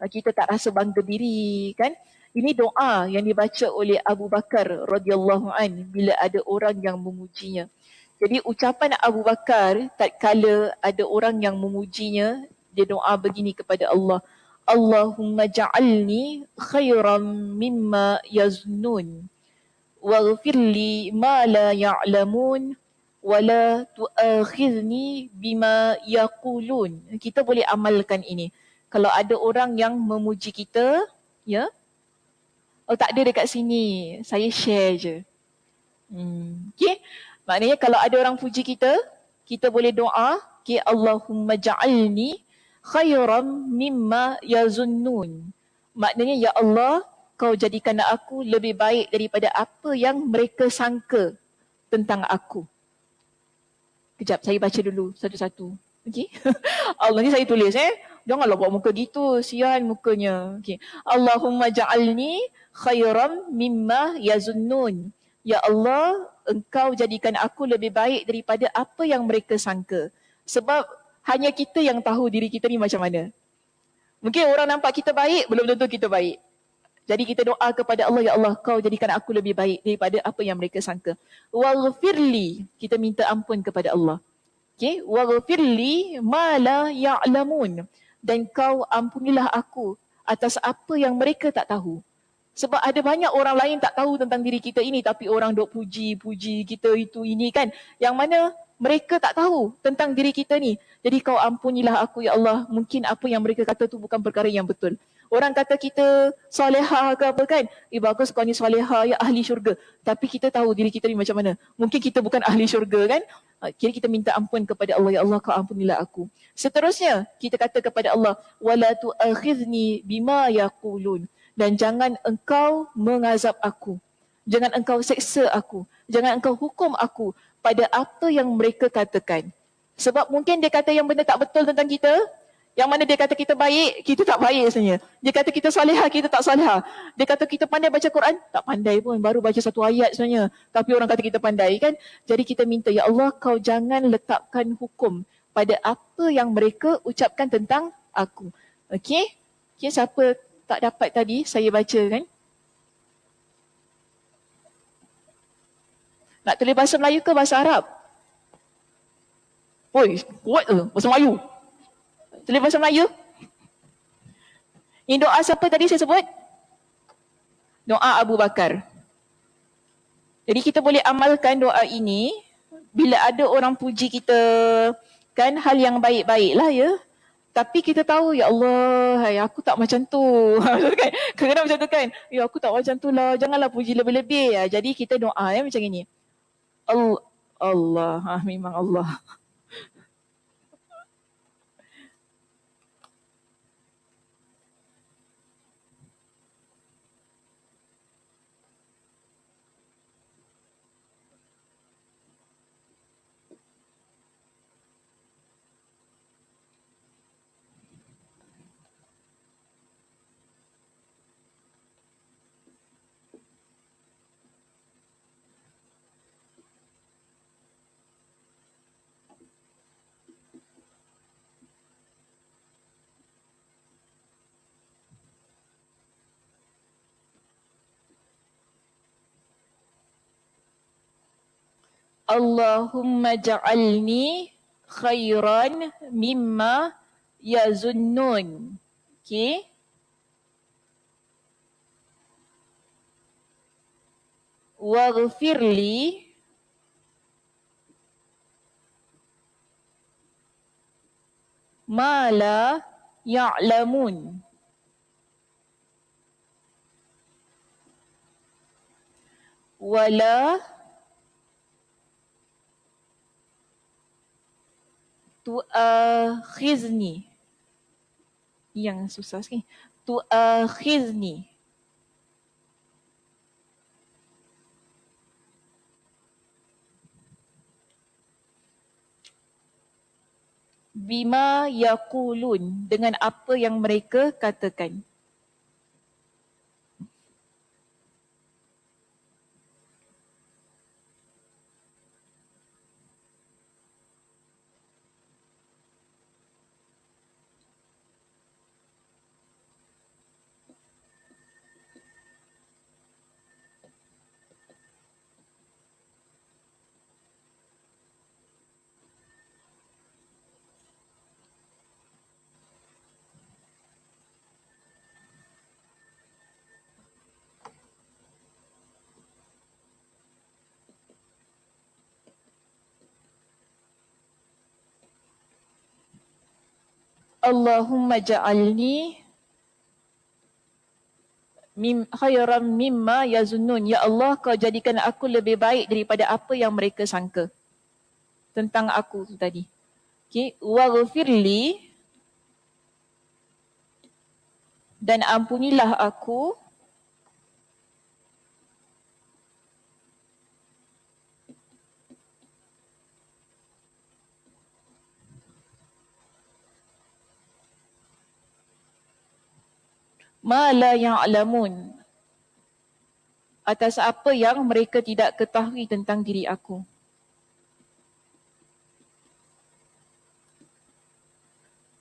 kita tak rasa bangga diri kan. Ini doa yang dibaca oleh Abu Bakar radhiyallahu an bila ada orang yang memujinya. Jadi ucapan Abu Bakar tatkala ada orang yang memujinya, dia doa begini kepada Allah. Allahumma ja'alni khairan mimma yaznun waghfir li ma la ya'lamun wa la tu'akhidhni bima yaqulun. Kita boleh amalkan ini. Kalau ada orang yang memuji kita, ya. Oh, tak ada dekat sini. Saya share je. Okay. Maknanya kalau ada orang puji kita, kita boleh doa, Allahumma ja'alni khairan mimma yazunnun. Maknanya, ya Allah, kau jadikan aku lebih baik daripada apa yang mereka sangka tentang aku. Kejap, saya baca dulu satu-satu. Okay. Allah ni saya tulis Janganlah buat muka gitu, sian mukanya. Okay. Allahumma ja'alni khairan mimma yazunnun. Ya Allah, engkau jadikan aku lebih baik daripada apa yang mereka sangka. Sebab hanya kita yang tahu diri kita ni macam mana. Mungkin orang nampak kita baik, belum tentu kita baik. Jadi kita doa kepada Allah, ya Allah, kau jadikan aku lebih baik daripada apa yang mereka sangka. Waghfirli, kita minta ampun kepada Allah. Okay, waghfirli ma la ya'lamun. Dan kau ampunilah aku atas apa yang mereka tak tahu. Sebab ada banyak orang lain tak tahu tentang diri kita ini, tapi orang duk puji kita itu ini kan. Yang mana mereka tak tahu tentang diri kita ni. Jadi kau ampunilah aku, ya Allah. Mungkin apa yang mereka kata tu bukan perkara yang betul. Orang kata kita solehah ke apa kan. Bagus kau ni solehah, ya ahli syurga. Tapi kita tahu diri kita ni macam mana. Mungkin kita bukan ahli syurga kan. Jadi kita minta ampun kepada Allah, ya Allah, kau ampunilah aku. Seterusnya kita kata kepada Allah, wala tu'akhidhni bima yaqulun. Dan jangan engkau mengazab aku. Jangan engkau seksa aku. Jangan engkau hukum aku pada apa yang mereka katakan. Sebab mungkin dia kata yang benda tak betul tentang kita. Yang mana dia kata kita baik, kita tak baik sebenarnya. Dia kata kita salihah, kita tak salihah. Dia kata kita pandai baca Quran, tak pandai pun. Baru baca satu ayat sebenarnya. Tapi orang kata kita pandai kan. Jadi kita minta, ya Allah, kau jangan letakkan hukum pada apa yang mereka ucapkan tentang aku. Okey? Okay, siapa tak dapat tadi, saya baca kan. Nak tulis bahasa Melayu ke bahasa Arab? Oi, kuat ke bahasa Melayu? Tulis bahasa Melayu. Ini doa siapa tadi saya sebut? Doa Abu Bakar. Jadi kita boleh amalkan doa ini bila ada orang puji kita, kan hal yang baik-baik lah ya. Tapi kita tahu, ya Allah, hai, aku tak macam tu. Kan? Kadang-kadang macam tu kan. Ya aku tak macam tu lah, janganlah puji lebih-lebih. Ya. Jadi kita doa ya macam ini. Allah, memang Allah. Allahumma ja'alni khairan mimma yazunnun. Okay. Waghfirli ma la ya'lamun. Wala tu'akhizni. Yang susah sikit. Tu'akhizni. Bima yaqulun. Dengan apa yang mereka katakan. Allahumma ja'alni khairan mimma yazunnun. Ya Allah, kau jadikan aku lebih baik daripada apa yang mereka sangka tentang aku tu tadi. Okay. Waghfirli, dan ampunilah aku ma la ya'lamun, atas apa yang mereka tidak ketahui tentang diri aku.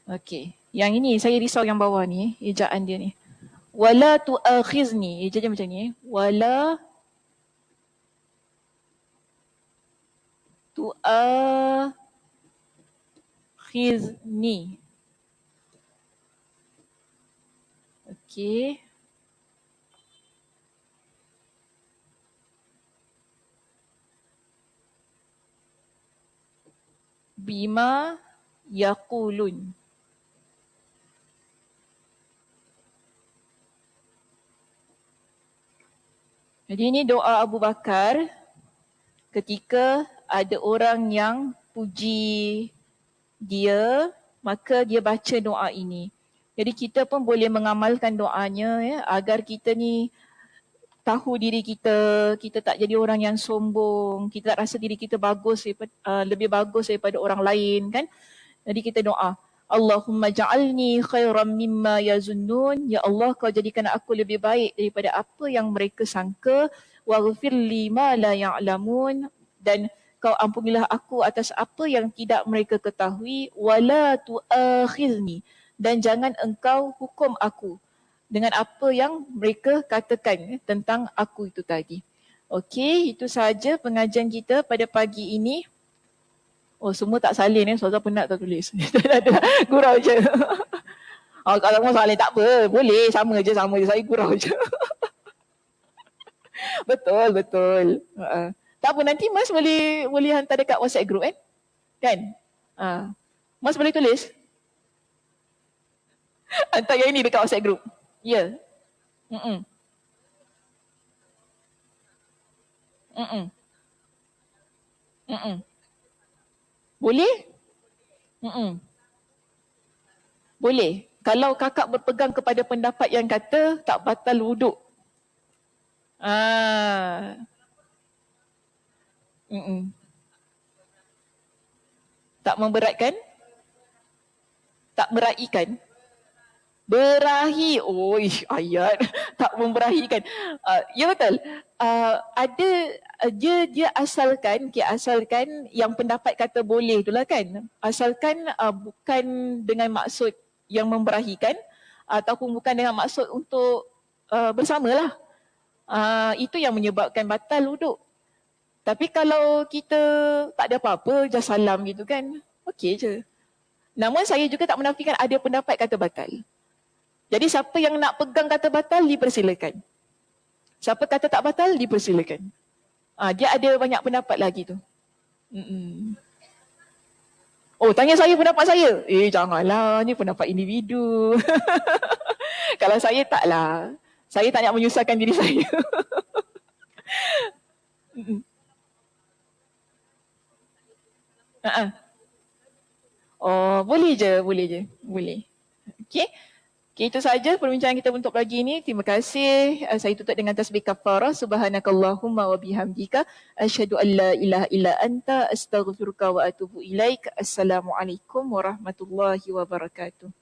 Okey. Yang ini saya risau yang bawah ni, ejaan dia ni. Wala tu'akhizni. Eja dia macam ni. Wala tu'akhizni. Okey. Bima yaqulun. Jadi ini doa Abu Bakar ketika ada orang yang puji dia, maka dia baca doa ini. Jadi kita pun boleh mengamalkan doanya ya, agar kita ni tahu diri kita, kita tak jadi orang yang sombong, kita tak rasa diri kita bagus lebih bagus daripada orang lain kan. Jadi kita doa, Allahumma ja'alni khairan mimma yazunnun. Ya Allah, kau jadikan aku lebih baik daripada apa yang mereka sangka. Waghfirli ma la ya'lamun. Dan kau ampunilah aku atas apa yang tidak mereka ketahui. Wala tu'akhizni. Dan jangan engkau hukum aku dengan apa yang mereka katakan tentang aku itu tadi. Okey, itu sahaja pengajian kita pada pagi ini. Oh, semua tak salin ni. Ustazah penat tak tulis. Tak ada. Gurau je. Oh, kalau mau salin tak apa. Boleh. Sama je. Saya gurau je. Betul. Tak apa, nanti Mas boleh hantar dekat WhatsApp group kan? Kan? Mas boleh tulis? Hantar yang ini dekat WhatsApp group. Ya. Yeah. Boleh? Boleh. Kalau kakak berpegang kepada pendapat yang kata tak batal wuduk. Tak memberatkan? Tak meraihkan? Berahi. Oh, ayat. Tak memberahikan. Ya betul. Ada dia asalkan yang pendapat kata boleh itulah kan. Asalkan bukan dengan maksud yang memberahikan ataupun bukan dengan maksud untuk bersamalah. Itu yang menyebabkan batal wuduk. Tapi kalau kita tak ada apa-apa, just salam gitu kan, okey je. Namun saya juga tak menafikan ada pendapat kata batal. Jadi siapa yang nak pegang kata batal, dipersilakan. Siapa kata tak batal, dipersilakan. Dia ada banyak pendapat lagi tu. Oh, tanya saya pendapat saya. Janganlah, ni pendapat individu. Kalau saya taklah. Saya tak nak menyusahkan diri saya. Oh, boleh je. Boleh. Okey. Okay, itu saja perbincangan kita untuk pagi ini. Terima kasih. Saya tutup dengan tasbih kafarah. Subhanakallahumma wa bihamdika asyhadu an la ilaha illa anta astaghfiruka wa atubu ilaik. Assalamualaikum warahmatullahi wabarakatuh.